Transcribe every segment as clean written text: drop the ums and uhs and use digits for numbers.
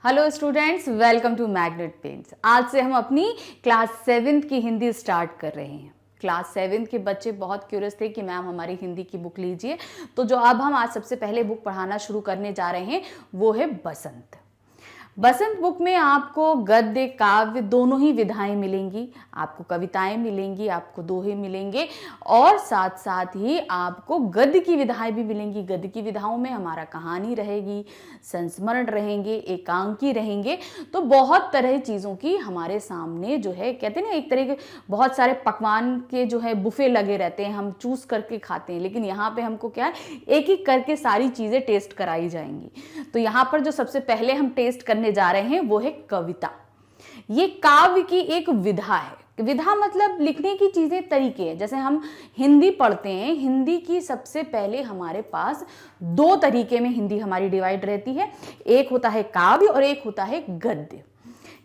Hello students, welcome to magnet pens. आज से हम अपनी क्लास 7th की हिंदी स्टार्ट कर रहे हैं। क्लास 7th के बच्चे बहुत क्यूरियस थे कि मैम हमारी हिंदी की बुक लीजिए, तो जो अब हम आज सबसे पहले बुक पढ़ाना शुरू करने जा रहे हैं वो है बसंत। बसंत बुक में आपको गद्य काव्य दोनों ही विधाएं मिलेंगी। आपको कविताएं मिलेंगी, आपको दोहे मिलेंगे और साथ साथ ही आपको गद्य की विधाएं भी मिलेंगी। गद्य की विधाओं में हमारा कहानी रहेगी, संस्मरण रहेंगे, एकांकी रहेंगे। तो बहुत तरह चीज़ों की हमारे सामने जो है, कहते हैं ना, एक तरह के बहुत सारे पकवान के जो है बुफे लगे रहते हैं, हम चूज करके खाते हैं। लेकिन यहाँ पे हमको क्या है, एक एक करके सारी चीज़ें टेस्ट कराई जाएंगी। तो यहाँ पर जो सबसे पहले हम टेस्ट करने जा रहे हैं वो है कविता। ये काव्य की एक विधा है। विधा मतलब लिखने की चीजें, तरीके हैं। जैसे हम हिंदी पढ़ते हैं, हिंदी की सबसे पहले हमारे पास दो तरीके में हिंदी हमारी डिवाइड रहती है। एक होता है काव्य और एक होता है गद्य।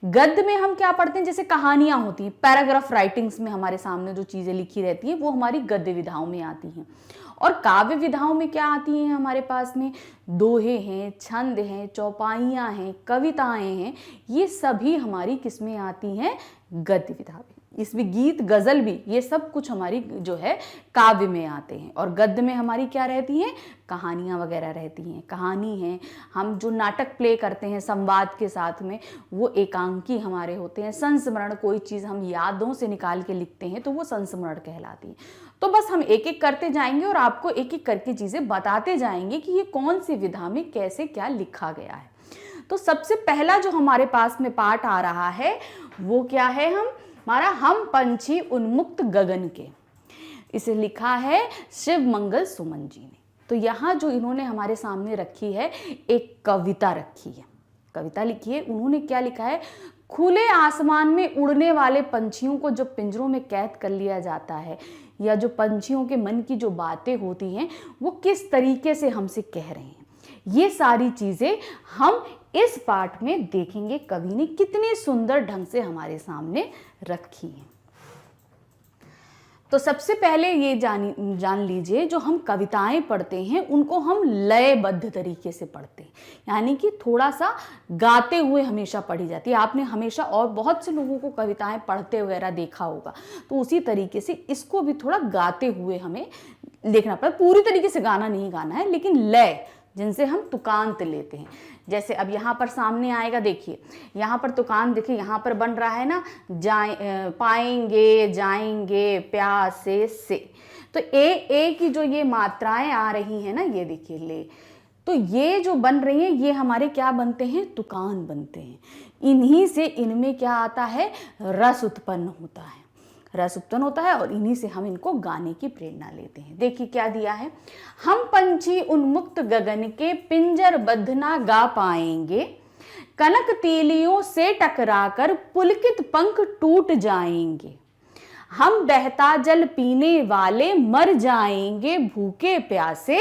गद्य में हम क्या पढ़ते हैं, जैसे कहानियां होती हैं, पैराग्राफ राइटिंग्स में हमारे सामने जो चीजें लिखी रहती हैं वो हमारी गद्य विधाओं में आती हैं। और काव्य विधाओं में क्या आती हैं हमारे पास में, दोहे हैं, छंद हैं, चौपाइयाँ हैं, कविताएं हैं। ये सभी हमारी किस में आती हैं, गद्य विधा में। इसमें गीत, गजल भी, ये सब कुछ हमारी जो है काव्य में आते हैं। और गद्य में हमारी क्या रहती हैं, कहानियाँ वगैरह रहती हैं। कहानी है, हम जो नाटक प्ले करते हैं संवाद के साथ में, वो एकांकी हमारे होते हैं। संस्मरण, कोई चीज़ हम यादों से निकाल के लिखते हैं तो वो संस्मरण कहलाती है। तो बस हम एक एक करते जाएंगे और आपको एक एक करके चीज़ें बताते जाएंगे कि ये कौन सी विधा में कैसे क्या लिखा गया है। तो सबसे पहला जो हमारे पास में पाठ आ रहा है वो क्या है, हमारा हम पंछी उन्मुक्त गगन के। इसे लिखा है शिव मंगल सुमन जी ने। तो यहाँ जो इन्होंने हमारे सामने रखी है, एक कविता रखी है, कविता लिखी है। उन्होंने क्या लिखा है, खुले आसमान में उड़ने वाले पंछियों को जो पिंजरों में कैद कर लिया जाता है, या जो पंछियों के मन की जो बातें होती हैं वो किस तरीके से हमसे कह रहे हैं, ये सारी चीजें हम इस पाठ में देखेंगे। कवि ने कितने सुंदर ढंग से हमारे सामने रखी है। तो सबसे पहले ये जान लीजिए, जो हम कविताएं पढ़ते हैं उनको हम लयबद्ध तरीके से पढ़ते हैं, यानी कि थोड़ा सा गाते हुए हमेशा पढ़ी जाती है। आपने हमेशा और बहुत से लोगों को कविताएं पढ़ते वगैरह देखा होगा, तो उसी तरीके से इसको भी थोड़ा गाते हुए हमें देखना पड़ता। पूरी तरीके से गाना नहीं गाना है, लेकिन लय जिनसे हम तुकांत लेते हैं। जैसे अब यहाँ पर सामने आएगा, देखिए यहाँ पर तुकांत, देखिए यहाँ पर बन रहा है ना, पाएंगे जाएंगे प्यासे से। तो ए की जो ये मात्राएं आ रही हैं ना, ये देखिए ले, तो ये जो बन रही हैं ये हमारे क्या बनते हैं, तुकान बनते हैं। इन्हीं से इनमें क्या आता है, रस उत्पन्न होता है, रस उत्पन्न होता है और इन्हीं से हम इनको गाने की प्रेरणा लेते हैं। देखिए क्या दिया है, हम पंछी उन्मुक्त गगन के पिंजर बद्ध ना गा पाएंगे, कनक तीलियों से टकराकर पुलकित पंख टूट जाएंगे, हम बहता जल पीने वाले मर जाएंगे भूखे प्यासे,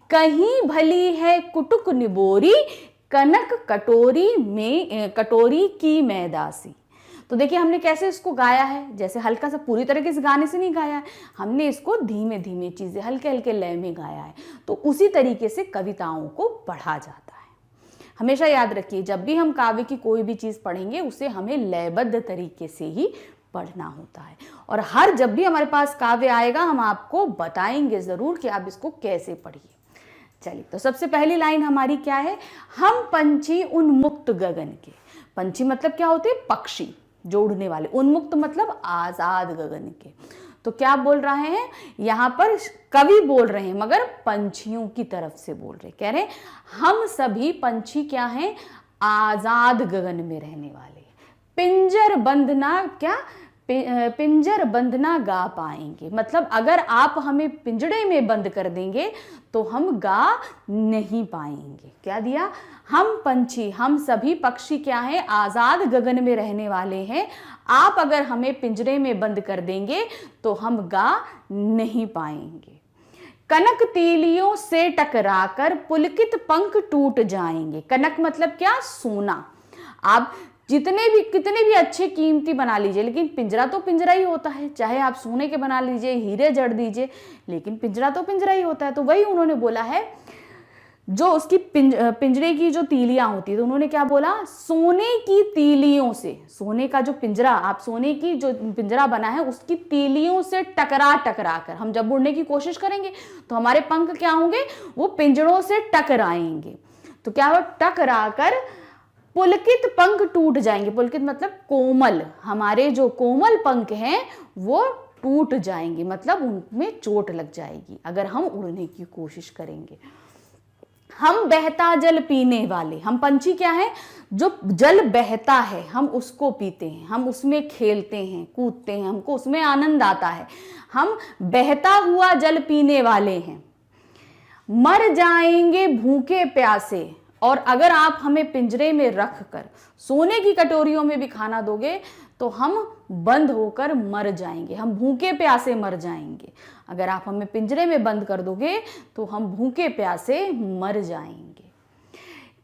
कहीं भली है कुटुक निबोरी कनक कटोरी की मैदासी। तो देखिए हमने कैसे इसको गाया है, जैसे हल्का सा, पूरी तरह के इस गाने से नहीं गाया है, हमने इसको धीमे धीमे चीजें हल्के हल्के लय में गाया है। तो उसी तरीके से कविताओं को पढ़ा जाता है। हमेशा याद रखिए, जब भी हम काव्य की कोई भी चीज पढ़ेंगे उसे हमें लयबद्ध तरीके से ही पढ़ना होता है। और हर जब भी हमारे पास काव्य आएगा हम आपको बताएंगे जरूर कि आप इसको कैसे पढ़िए। चलिए, तो सबसे पहली लाइन हमारी क्या है, हम पंछी उन्मुक्त गगन के। पंछी मतलब क्या होते हैं, पक्षी जो उड़ने वाले, उन्मुक्त मतलब आजाद गगन के। तो क्या बोल रहे हैं यहाँ पर, कवि बोल रहे हैं मगर पंछियों की तरफ से बोल रहे, कह रहे हैं हम सभी पंछी क्या हैं, आजाद गगन में रहने वाले, पिंजर बंद ना क्या, पिंजर बंद ना गा पाएंगे। मतलब अगर आप हमें पिंजड़े में बंद कर देंगे तो हम गा नहीं पाएंगे। क्या दिया, हम पंछी, हम सभी पक्षी क्या हैं, आजाद गगन में रहने वाले हैं। आप अगर हमें पिंजरे में बंद कर देंगे तो हम गा नहीं पाएंगे। कनक तीलियों से टकराकर पुलकित पंख टूट जाएंगे। कनक मतलब क्या, सोना। आप कितने भी अच्छे कीमती बना लीजिए, लेकिन पिंजरा तो पिंजरा ही होता है। चाहे आप सोने के बना लीजिए, हीरे जड़ दीजिए, लेकिन पिंजरा तो पिंजरा ही होता है। तो वही उन्होंने बोला है, जो उसकी पिंजरे की जो तीलियां होती है, तो उन्होंने क्या बोला, सोने की तीलियों से, सोने का जो पिंजरा, आप सोने की जो पिंजरा बना है उसकी तीलियों से टकरा टकरा कर हम जब उड़ने की कोशिश करेंगे तो हमारे पंख क्या होंगे, वो पिंजरों से टकराएंगे। तो क्या हो, टकरा कर पुलकित पंख टूट जाएंगे। पुलकित मतलब कोमल, हमारे जो कोमल पंख हैं वो टूट जाएंगे, मतलब उनमें चोट लग जाएगी अगर हम उड़ने की कोशिश करेंगे। हम बहता जल पीने वाले, हम पंछी क्या है, जो जल बहता है हम उसको पीते हैं, हम उसमें खेलते हैं कूदते हैं, हमको उसमें आनंद आता है, हम बहता हुआ जल पीने वाले हैं। मर जाएंगे भूखे प्यासे, और अगर आप हमें पिंजरे में रख कर सोने की कटोरियों में भी खाना दोगे तो हम बंद होकर मर जाएंगे, हम भूखे प्यासे मर जाएंगे। अगर आप हमें पिंजरे में बंद कर दोगे तो हम भूखे प्यासे मर जाएंगे।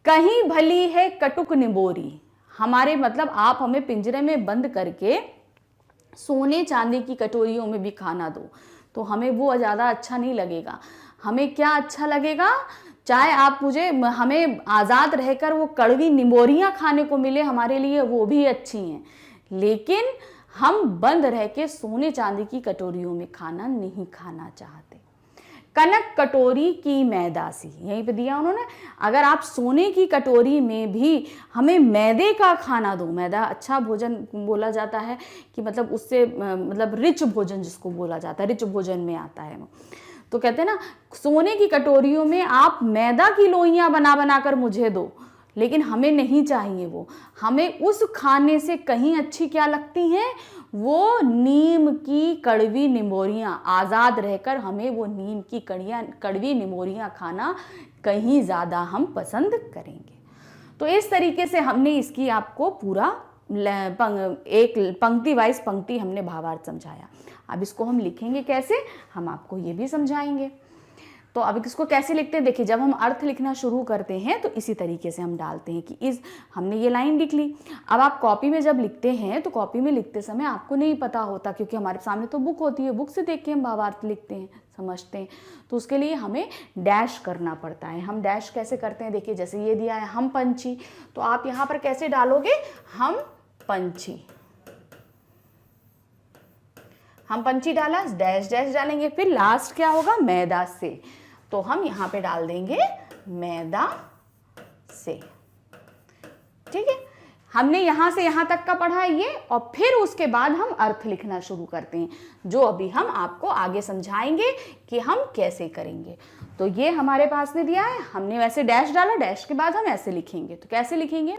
कहीं भली है कटुक निबोरी, हमारे मतलब आप हमें पिंजरे में बंद करके सोने चांदी की कटोरियों में भी खाना दो तो हमें वो ज़्यादा अच्छा नहीं लगेगा। हमें क्या अच्छा लगेगा, चाहे आप हमें आज़ाद रहकर वो कड़वी निमोरियाँ खाने को मिले, हमारे लिए वो भी अच्छी हैं, लेकिन हम बंद रह के सोने चांदी की कटोरियों में खाना नहीं खाना चाहते। कनक कटोरी की मैदासी, यहीं पे दिया उन्होंने, अगर आप सोने की कटोरी में भी हमें मैदे का खाना दो, मैदा अच्छा भोजन बोला जाता है कि मतलब उससे मतलब रिच भोजन जिसको बोला जाता है, रिच भोजन में आता है, तो कहते हैं ना सोने की कटोरियों में आप मैदा की लोइयां बना बना कर मुझे दो, लेकिन हमें नहीं चाहिए वो, हमें उस खाने से कहीं अच्छी क्या लगती हैं, वो नीम की कड़वी निमोरियाँ, आज़ाद रहकर हमें वो नीम की कड़वी निमोरियाँ खाना कहीं ज़्यादा हम पसंद करेंगे। तो इस तरीके से हमने इसकी आपको पूरा एक पंक्ति वाइज पंक्ति हमने भावार्थ समझाया। अब इसको हम लिखेंगे कैसे, हम आपको ये भी समझाएंगे। तो अब इसको कैसे लिखते हैं, देखिए जब हम अर्थ लिखना शुरू करते हैं तो इसी तरीके से हम डालते हैं कि हमने ये लाइन लिख ली। अब आप कॉपी में जब लिखते हैं तो कॉपी में लिखते समय आपको नहीं पता होता, क्योंकि हमारे सामने तो बुक होती है, बुक से देख के हम भावार्थ लिखते हैं, समझते हैं, तो उसके लिए हमें डैश करना पड़ता है। हम डैश कैसे करते हैं, देखिए जैसे ये दिया है हम पंछी, तो आप यहाँ पर कैसे डालोगे, हम पंछी, हम पंछी डाला, डैश डैश डालेंगे, फिर लास्ट क्या होगा, मैदा से, तो हम यहां पे डाल देंगे मैदा से। ठीक है, हमने यहां से यहां तक का पढ़ा है ये, और फिर उसके बाद हम अर्थ लिखना शुरू करते हैं, जो अभी हम आपको आगे समझाएंगे कि हम कैसे करेंगे। तो ये हमारे पास में दिया है, हमने वैसे डैश डाला, डैश के बाद हम ऐसे लिखेंगे, तो कैसे लिखेंगे,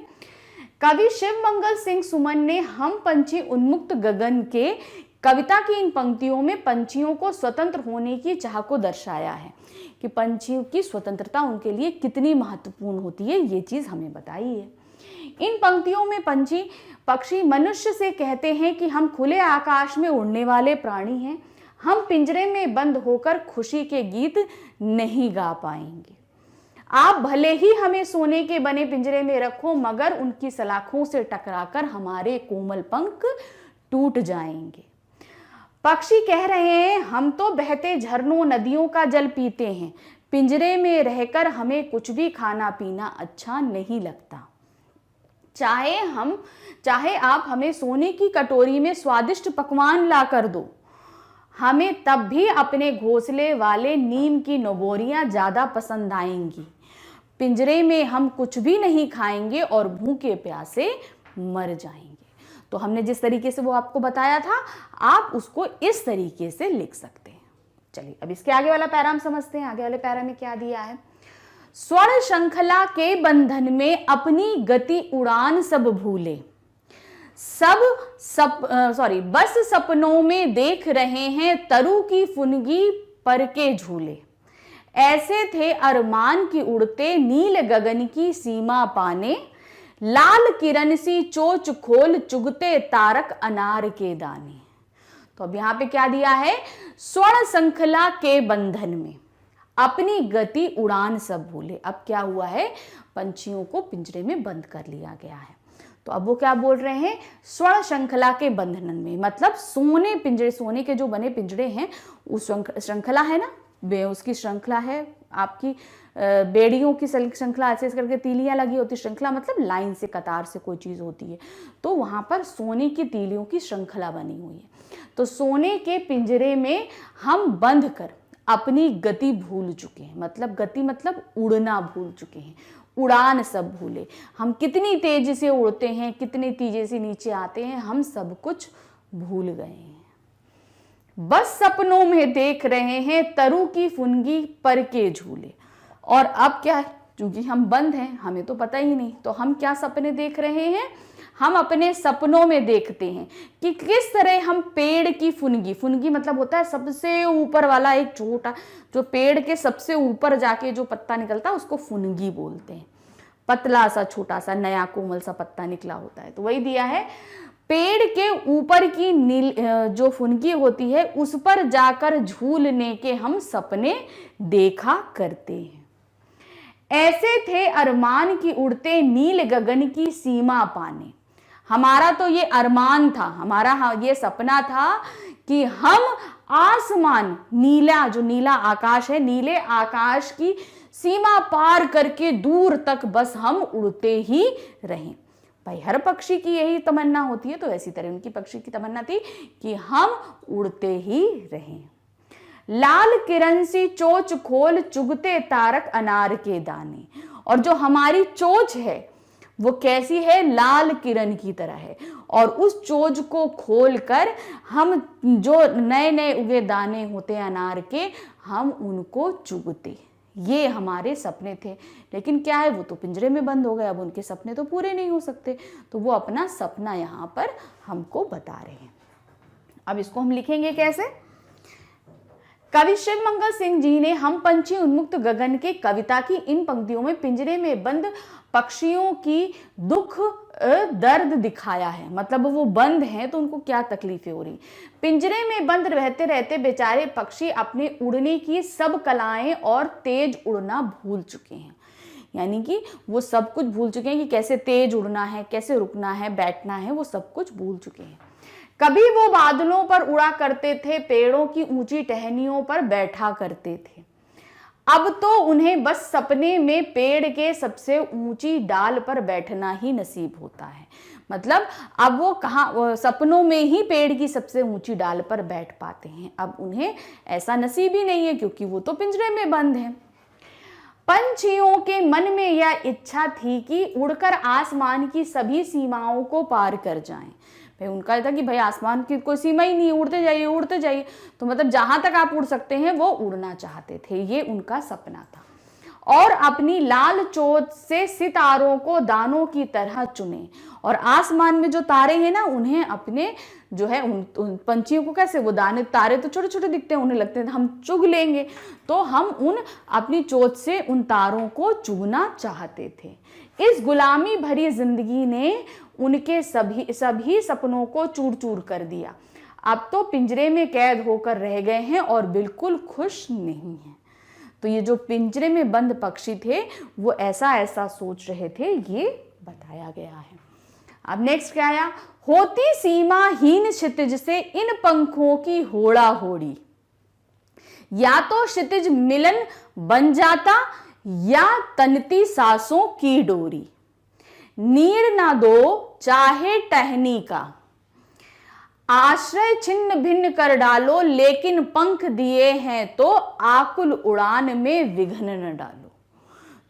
कवि शिव मंगल सिंह सुमन ने हम पंछी उन्मुक्त गगन के कविता की इन पंक्तियों में पंछियों को स्वतंत्र होने की चाह को दर्शाया है, कि पंछियों की स्वतंत्रता उनके लिए कितनी महत्वपूर्ण होती है, ये चीज हमें बताई है। इन पंक्तियों में पक्षी मनुष्य से कहते हैं कि हम खुले आकाश में उड़ने वाले प्राणी हैं, हम पिंजरे में बंद होकर खुशी के गीत नहीं गा पाएंगे। आप भले ही हमें सोने के बने पिंजरे में रखो, मगर उनकी सलाखों से टकराकर हमारे कोमल पंख टूट जाएंगे। पक्षी कह रहे हैं, हम तो बहते झरनों नदियों का जल पीते हैं, पिंजरे में रहकर हमें कुछ भी खाना पीना अच्छा नहीं लगता। चाहे आप हमें सोने की कटोरी में स्वादिष्ट पकवान ला कर दो, हमें तब भी अपने घोंसले वाले नीम की नबोरियां ज्यादा पसंद आएंगी। पिंजरे में हम कुछ भी नहीं खाएंगे और भूखे प्यासे मर जाएंगे। तो हमने जिस तरीके से वो आपको बताया था, आप उसको इस तरीके से लिख सकते हैं। चलिए अब इसके आगे वाला पैरा हम समझते हैं। आगे वाले पैरा में क्या दिया है, स्वर्ण श्रृंखला के बंधन में अपनी गति उड़ान सब भूले, बस सपनों में देख रहे हैं तरु की फुनगी पर के झूले। ऐसे थे अरमान की उड़ते नील गगन की सीमा पाने, लाल किरण सी चोच खोल चुगते तारक अनार के दाने। तो अब यहां पे क्या दिया है, स्वर्ण श्रृंखला के बंधन में अपनी गति उड़ान सब भूले। अब क्या हुआ है, पंछियों को पिंजरे में बंद कर लिया गया है, तो अब वो क्या बोल रहे हैं, स्वर्ण श्रृंखला के बंधन में, मतलब सोने के जो बने पिंजरे हैं, उस श्रृंखला है ना, वे उसकी श्रृंखला है, आपकी बेड़ियों की श्रृंखला ऐसे करके तीलियां लगी होती, श्रृंखला मतलब लाइन से कतार से कोई चीज़ होती है, तो वहाँ पर सोने की तीलियों की श्रृंखला बनी हुई है। तो सोने के पिंजरे में हम बंध कर अपनी गति भूल चुके हैं, मतलब गति मतलब उड़ना भूल चुके हैं, उड़ान सब भूले। हम कितनी तेजी से उड़ते हैं, कितनी तेजी से नीचे आते हैं, हम सब कुछ भूल गए हैं। बस सपनों में देख रहे हैं तरु की फुनगी पर के झूले। और अब क्या है, क्योंकि हम बंद हैं, हमें तो पता ही नहीं, तो हम क्या सपने देख रहे हैं, हम अपने सपनों में देखते हैं कि किस तरह हम पेड़ की फुनगी, फुनगी मतलब होता है सबसे ऊपर वाला एक छोटा, जो पेड़ के सबसे ऊपर जाके जो पत्ता निकलता है उसको फुनगी बोलते हैं। पतला सा छोटा सा नया कोमल सा पत्ता निकला होता है, तो वही दिया है, पेड़ के ऊपर की जो फुनगी होती है उस पर जाकर झूलने के हम सपने देखा करते हैं। ऐसे थे अरमान की उड़ते नील गगन की सीमा पाने। हमारा तो ये अरमान था, हमारा ये सपना था कि हम आसमान, नीला जो नीला आकाश है, नीले आकाश की सीमा पार करके दूर तक बस हम उड़ते ही रहें। भाई हर पक्षी की यही तमन्ना होती है, तो ऐसी तरह उनकी पक्षी की तमन्ना थी कि हम उड़ते ही रहें। लाल किरण सी चोच खोल चुगते तारक अनार के दाने। और जो हमारी चोच है वो कैसी है, लाल किरण की तरह है, और उस चोच को खोलकर हम जो नए नए उगे दाने होते हैं अनार के, हम उनको चुगते। ये हमारे सपने थे, लेकिन क्या है, वो तो पिंजरे में बंद हो गए, अब उनके सपने तो पूरे नहीं हो सकते, तो वो अपना सपना यहाँ पर हमको बता रहे हैं। अब इसको हम लिखेंगे कैसे। कवि शिव मंगल सिंह जी ने हम पंछी उन्मुक्त गगन के कविता की इन पंक्तियों में पिंजरे में बंद पक्षियों की दुख दर्द दिखाया है, मतलब वो बंद हैं तो उनको क्या तकलीफें हो रही। पिंजरे में बंद रहते रहते बेचारे पक्षी अपने उड़ने की सब कलाएं और तेज उड़ना भूल चुके हैं, यानी कि वो सब कुछ भूल चुके हैं कि कैसे तेज उड़ना है, कैसे रुकना है, बैठना है, वो सब कुछ भूल चुके हैं। कभी वो बादलों पर उड़ा करते थे, पेड़ों की ऊंची टहनियों पर बैठा करते थे, अब तो उन्हें बस सपने में पेड़ के सबसे ऊंची डाल पर बैठना ही नसीब होता है। मतलब अब वो कहाँ, सपनों में ही पेड़ की सबसे ऊंची डाल पर बैठ पाते हैं, अब उन्हें ऐसा नसीब ही नहीं है क्योंकि वो तो पिंजरे में बंद हैं। पंछियों के मन में यह इच्छा थी कि उड़कर आसमान की सभी सीमाओं को पार कर जाएं। भाई उनका था कि भाई आसमान की कोई सीमा ही नहीं, उड़ते जाइए उड़ते जाइए, तो मतलब जहां तक आप उड़ सकते हैं वो उड़ना चाहते थे, ये उनका सपना था। और अपनी लाल चोंच से सितारों को दानों की तरह चुने, और आसमान में जो तारे हैं ना उन्हें अपने जो है उन पंछियों को कैसे, वो दाने तारे तो छोटे छोटे दिखते हैं, उन्हें लगते हैं हम चुग लेंगे, तो हम उन अपनी चोंच से उन तारों को चुगना चाहते थे। इस गुलामी भरी जिंदगी ने उनके सभी सपनों को चूर चूर कर दिया, अब तो पिंजरे में कैद होकर रह गए हैं और बिल्कुल खुश नहीं हैं। तो ये जो पिंजरे में बंद पक्षी थे वो ऐसा ऐसा सोच रहे थे, ये बताया गया है। अब नेक्स्ट क्या आया, होती सीमाहीन क्षितिज से इन पंखों की होड़ा होड़ी, या तो क्षितिज मिलन बन जाता या तनती सांसों की डोरी। नीर ना दो चाहे टहनी का, आश्रय छिन्न भिन्न कर डालो, लेकिन पंख दिए हैं तो आकुल उड़ान में विघ्न न डालो।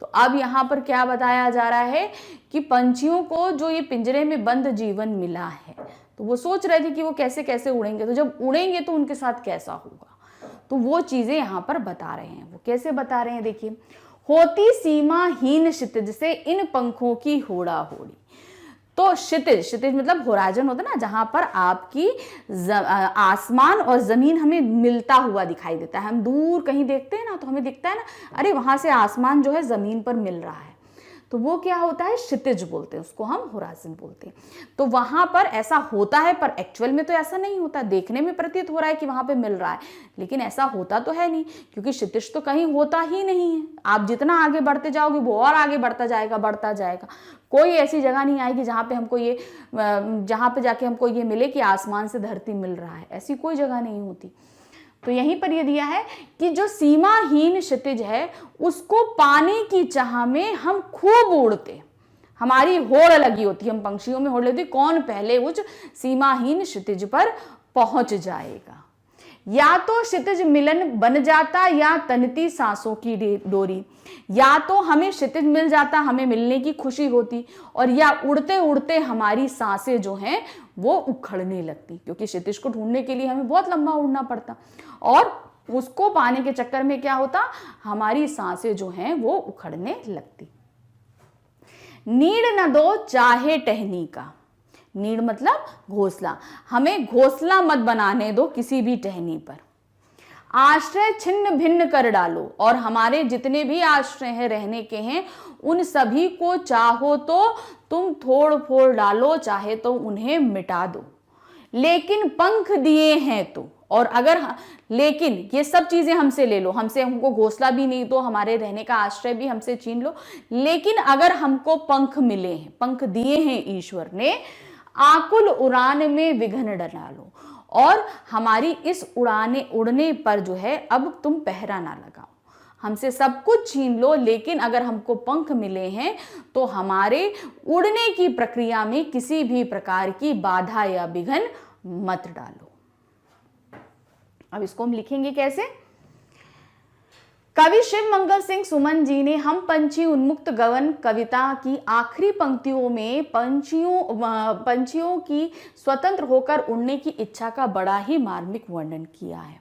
तो अब यहां पर क्या बताया जा रहा है कि पंछियों को जो ये पिंजरे में बंद जीवन मिला है, तो वो सोच रहे थे कि वो कैसे कैसे उड़ेंगे, तो जब उड़ेंगे तो उनके साथ कैसा होगा, तो वो चीजें यहां पर बता रहे हैं। वो कैसे बता रहे हैं, देखिए, होती सीमाहीन क्षितिज से इन पंखों की होड़ा होड़ी। तो क्षितिज, क्षितिज मतलब होराइजन होता है ना, जहां पर आपकी आसमान और जमीन हमें मिलता हुआ दिखाई देता है। हम दूर कहीं देखते हैं ना तो हमें दिखता है ना, अरे वहां से आसमान जो है जमीन पर मिल रहा है, तो वो क्या होता है, क्षितिज बोलते हैं उसको, हम होराइजन बोलते हैं। तो वहां पर ऐसा होता है, पर एक्चुअल में तो ऐसा नहीं होता। देखने में प्रतीत हो रहा है कि वहां पे मिल रहा है, लेकिन ऐसा होता तो है नहीं, क्योंकि क्षितिज तो कहीं होता ही नहीं है। आप जितना आगे बढ़ते जाओगे वो और आगे बढ़ता जाएगा, बढ़ता जाएगा। कोई ऐसी जगह नहीं आएगी जहां पे हमको ये, जहां पे जाके हमको ये मिले कि आसमान से धरती मिल रहा है, ऐसी कोई जगह नहीं होती। तो यहीं पर यह दिया है कि जो सीमाहीन क्षितिज है उसको पाने की चाह में हम खूब उड़ते, हमारी होड़ लगी होती, हम पंछियों में होड़ लगी, कौन पहले उस सीमाहीन क्षितिज पर पहुंच जाएगा। या तो क्षितिज मिलन बन जाता या तनती सांसों की डोरी, या तो हमें क्षितिज मिल जाता, हमें मिलने की खुशी होती, और या उड़ते उड़ते हमारी सांसें जो हैं वो उखड़ने लगती, क्योंकि क्षितिज को ढूंढने के लिए हमें बहुत लंबा उड़ना पड़ता, और उसको पाने के चक्कर में क्या होता, हमारी सांसें जो हैं वो उखड़ने लगती। नीड़ न दो चाहे टहनी का, नीड़ मतलब घोंसला, हमें घोंसला मत बनाने दो किसी भी टहनी पर। आश्रय छिन्न भिन्न कर डालो, और हमारे जितने भी आश्रय हैं रहने के हैं उन सभी को चाहो तो तुम तोड़ फोड़ डालो, चाहे तो उन्हें मिटा दो, लेकिन पंख दिए हैं तो, और अगर लेकिन ये सब चीजें हमसे ले लो, हमको घोंसला भी नहीं दो, हमारे रहने का आश्रय भी हमसे छीन लो, लेकिन अगर हमको पंख मिले हैं, पंख दिए हैं ईश्वर ने, आकुल उड़ान में विघ्न डालो, और हमारी इस उड़ने पर जो है अब तुम पहरा ना लगाओ, हमसे सब कुछ छीन लो, लेकिन अगर हमको पंख मिले हैं तो हमारे उड़ने की प्रक्रिया में किसी भी प्रकार की बाधा या विघ्न मत डालो। अब इसको हम लिखेंगे कैसे? कवि शिव मंगल सिंह सुमन जी ने हम पंछी उन्मुक्त गगन कविता की आखिरी पंक्तियों में पंछियों की स्वतंत्र होकर उड़ने की इच्छा का बड़ा ही मार्मिक वर्णन किया है।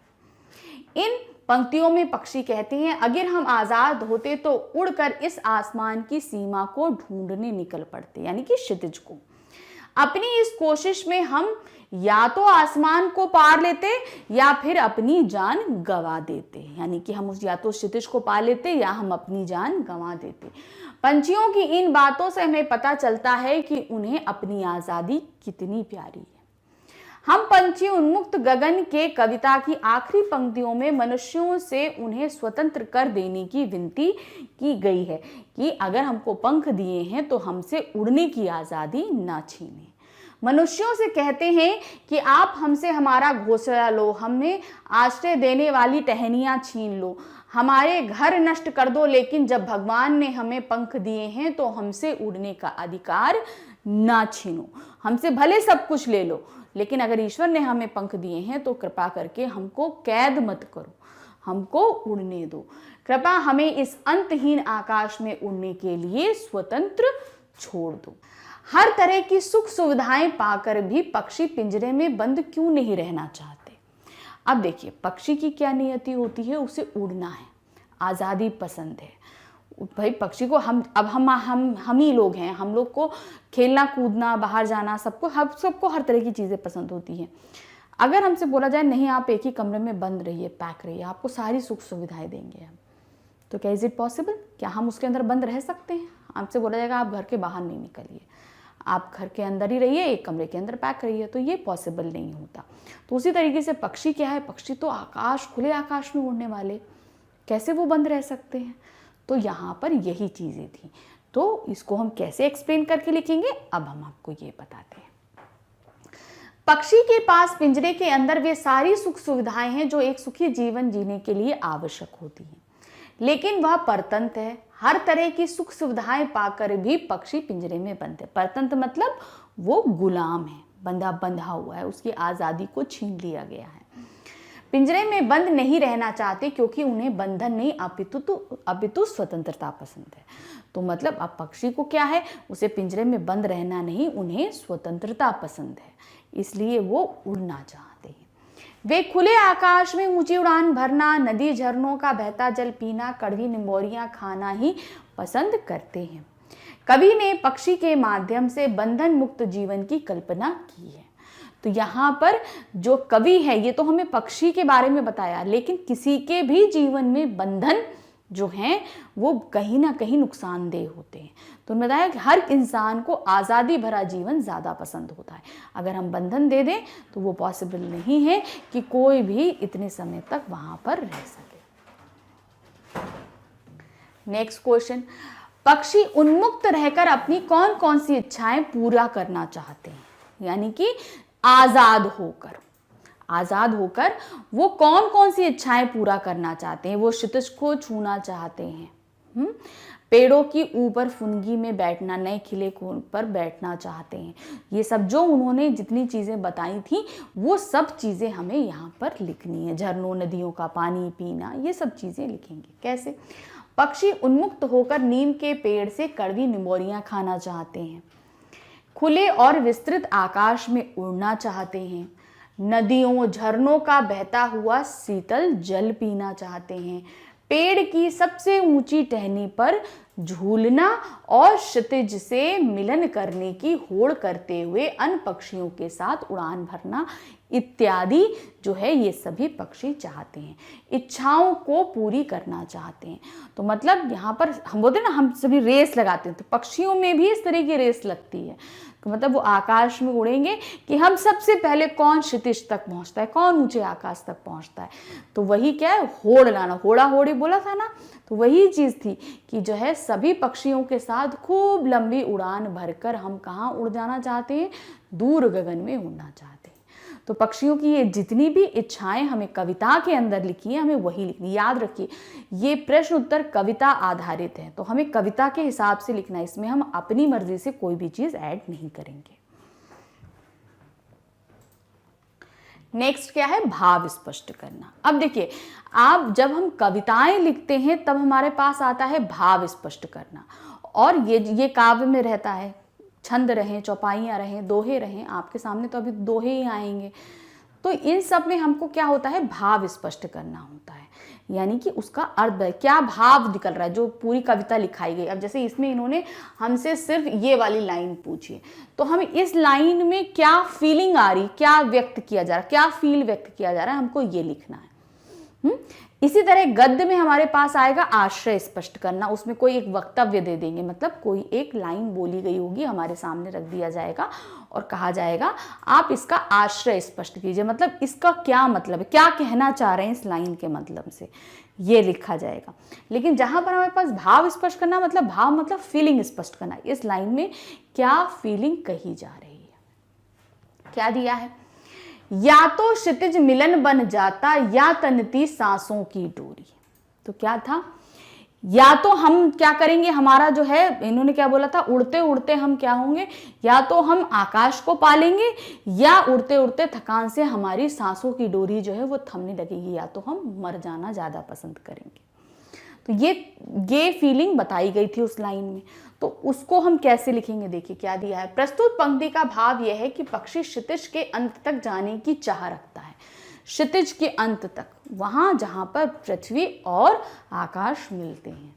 इन पंक्तियों में पक्षी कहते हैं, अगर हम आजाद होते तो उड़कर इस आसमान की सीमा को ढूंढने निकल पड़ते, यानी कि क्षितिज को। अपनी इस कोशिश में हम या तो आसमान को पार लेते या फिर अपनी जान गंवा देते, यानी कि हम या तो क्षितिज को पा लेते या हम अपनी जान गंवा देते। पंछियों की इन बातों से हमें पता चलता है कि उन्हें अपनी आजादी कितनी प्यारी है। हम पंछी उन्मुक्त गगन के कविता की आखिरी पंक्तियों में मनुष्यों से उन्हें स्वतंत्र कर देने की विनती की गई है कि अगर हमको पंख दिए हैं तो हमसे उड़ने की आजादी ना छीने। मनुष्यों से कहते हैं कि आप हमसे हमारा घोंसला लो, हमें आश्रय देने वाली टहनियाँ छीन लो, हमारे घर नष्ट कर दो, लेकिन जब भगवान ने हमें पंख दिए हैं तो हमसे उड़ने का अधिकार ना छीनो। हमसे भले सब कुछ ले लो, लेकिन अगर ईश्वर ने हमें पंख दिए हैं तो कृपा करके हमको कैद मत करो, हमको उड़ने दो। कृपा हमें इस अंतहीन आकाश में उड़ने के लिए स्वतंत्र छोड़ दो। हर तरह की सुख सुविधाएं पाकर भी पक्षी पिंजरे में बंद क्यों नहीं रहना चाहते? अब देखिए, पक्षी की क्या नियति होती है, उसे उड़ना है, आज़ादी पसंद है। भाई पक्षी को हम ही लोग हैं, हम लोग को खेलना कूदना, बाहर जाना, सबको हर तरह की चीज़ें पसंद होती हैं। अगर हमसे बोला जाए नहीं आप एक ही कमरे में बंद रहिए, पैक रहिए, आपको सारी सुख सुविधाएं देंगे हम, तो क्या इज़ इट पॉसिबल? क्या हम उसके अंदर बंद रह सकते हैं? हमसे बोला जाएगा आप घर के बाहर नहीं निकलिए, आप घर के अंदर ही रहिए, एक कमरे के अंदर पैक रहिए, तो ये पॉसिबल नहीं होता। तो उसी तरीके से पक्षी क्या है, पक्षी तो खुले आकाश में उड़ने वाले, कैसे वो बंद रह सकते हैं? तो यहाँ पर यही चीज़ें थी। तो इसको हम कैसे एक्सप्लेन करके लिखेंगे, अब हम आपको ये बताते हैं। पक्षी के पास पिंजरे के अंदर वे सारी सुख सुविधाएं हैं जो एक सुखी जीवन जीने के लिए आवश्यक होती हैं, लेकिन वह परतंत्र है। हर तरह की सुख सुविधाएं पाकर भी पक्षी पिंजरे में बंद है। परतंत्र मतलब वो गुलाम है, बंधा हुआ है, उसकी आज़ादी को छीन लिया गया है। पिंजरे में बंद नहीं रहना चाहते क्योंकि उन्हें बंधन नहीं अपितु स्वतंत्रता पसंद है। तो मतलब अब पक्षी को क्या है, उसे पिंजरे में बंद रहना नहीं, उन्हें स्वतंत्रता पसंद है, इसलिए वो उड़ना चाहते हैं। वे खुले आकाश में ऊंची उड़ान भरना, नदी झरनों का बहता जल पीना, कड़वी निम्बोरियां खाना ही पसंद करते हैं। कवि ने पक्षी के माध्यम से बंधन मुक्त जीवन की कल्पना की है। तो यहाँ पर जो कवि है, ये तो हमें पक्षी के बारे में बताया, लेकिन किसी के भी जीवन में बंधन जो हैं वो कहीं ना कहीं नुकसानदेह होते हैं। तो उन्होंने बताया कि हर इंसान को आज़ादी भरा जीवन ज़्यादा पसंद होता है। अगर हम बंधन दे दें तो वो पॉसिबल नहीं है कि कोई भी इतने समय तक वहाँ पर रह सके। नेक्स्ट क्वेश्चन, पक्षी उन्मुक्त रहकर अपनी कौन कौन सी इच्छाएं पूरा करना चाहते हैं, यानी कि आज़ाद होकर। आज़ाद होकर वो कौन कौन सी इच्छाएं पूरा करना चाहते हैं। वो क्षितिज को छूना चाहते हैं, पेड़ों की ऊपर फुनगी में बैठना, नए खिले कोन पर बैठना चाहते हैं। ये सब जो उन्होंने जितनी चीज़ें बताई थी वो सब चीज़ें हमें यहाँ पर लिखनी है। झरनों नदियों का पानी पीना, ये सब चीज़ें लिखेंगे। कैसे? पक्षी उन्मुक्त होकर नीम के पेड़ से कड़वी निमोरियाँ खाना चाहते हैं, खुले और विस्तृत आकाश में उड़ना चाहते हैं, नदियों झरनों का बहता हुआ शीतल जल पीना चाहते हैं, पेड़ की सबसे ऊंची टहनी पर झूलना और क्षितिज से मिलन करने की होड़ करते हुए अन्य पक्षियों के साथ उड़ान भरना इत्यादि जो है ये सभी पक्षी चाहते हैं, इच्छाओं को पूरी करना चाहते हैं। तो मतलब यहाँ पर हम बोलते हैं ना, हम सभी रेस लगाते हैं, तो पक्षियों में भी इस तरह की रेस लगती है। तो मतलब वो आकाश में उड़ेंगे कि हम सबसे पहले कौन क्षितिज तक पहुँचता है, कौन ऊंचे आकाश तक पहुँचता है। तो वही क्या है, होड़ गाना, होड़ा होड़ी बोला था ना, तो वही चीज़ थी कि जो है सभी पक्षियों के साथ खूब लंबी उड़ान भरकर हम कहाँ उड़ जाना चाहते हैं, दूर गगन में उड़ना चाहते हैं। तो पक्षियों की ये जितनी भी इच्छाएं हमें कविता के अंदर लिखी है, हमें वही लिखनी। याद रखिए ये प्रश्न उत्तर कविता आधारित है, तो हमें कविता के हिसाब से लिखना है, इसमें हम अपनी मर्जी से कोई भी चीज ऐड नहीं करेंगे। नेक्स्ट क्या है, भाव स्पष्ट करना। अब देखिए, आप जब हम कविताएं लिखते हैं तब हमारे पास आता है भाव स्पष्ट करना, और ये काव्य में रहता है, छंद रहें, चौपाइयाँ रहें, दोहे रहें, आपके सामने तो अभी दोहे ही आएंगे। तो इन सब में हमको क्या होता है, भाव स्पष्ट करना होता है, यानी कि उसका अर्थ क्या भाव निकल रहा है, जो पूरी कविता लिखाई गई। अब जैसे इसमें इन्होंने हमसे सिर्फ ये वाली लाइन पूछी, तो हम इस लाइन में क्या फीलिंग आ रही, क्या व्यक्त किया जा रहा है, क्या फील व्यक्त किया जा रहा है, हमको ये लिखना है। इसी तरह गद्य में हमारे पास आएगा आश्रय स्पष्ट करना, उसमें कोई एक वक्तव्य दे देंगे, मतलब कोई एक लाइन बोली गई होगी, हमारे सामने रख दिया जाएगा और कहा जाएगा आप इसका आश्रय स्पष्ट कीजिए, मतलब इसका क्या मतलब है, क्या कहना चाह रहे हैं इस लाइन के मतलब से, ये लिखा जाएगा। लेकिन जहां पर हमारे पास भाव स्पष्ट करना, मतलब भाव मतलब फीलिंग स्पष्ट करना, इस लाइन में क्या फीलिंग कही जा रही है, क्या दिया है, या तो क्षितिज मिलन बन जाता या तनती सांसों की डोरी। तो क्या था, या तो हम क्या करेंगे, हमारा जो है, इन्होंने क्या बोला था, उड़ते उड़ते हम क्या होंगे, या तो हम आकाश को पालेंगे, या उड़ते उड़ते थकान से हमारी सांसों की डोरी जो है वो थमने लगेगी, या तो हम मर जाना ज्यादा पसंद करेंगे। तो ये फीलिंग बताई गई थी उस लाइन में। तो उसको हम कैसे लिखेंगे, देखिए क्या दिया है। प्रस्तुत पंक्ति का भाव यह है कि पक्षी क्षितिज के अंत तक जाने की चाह रखता है, क्षितिज के अंत तक, वहां जहां पर पृथ्वी और आकाश मिलते हैं,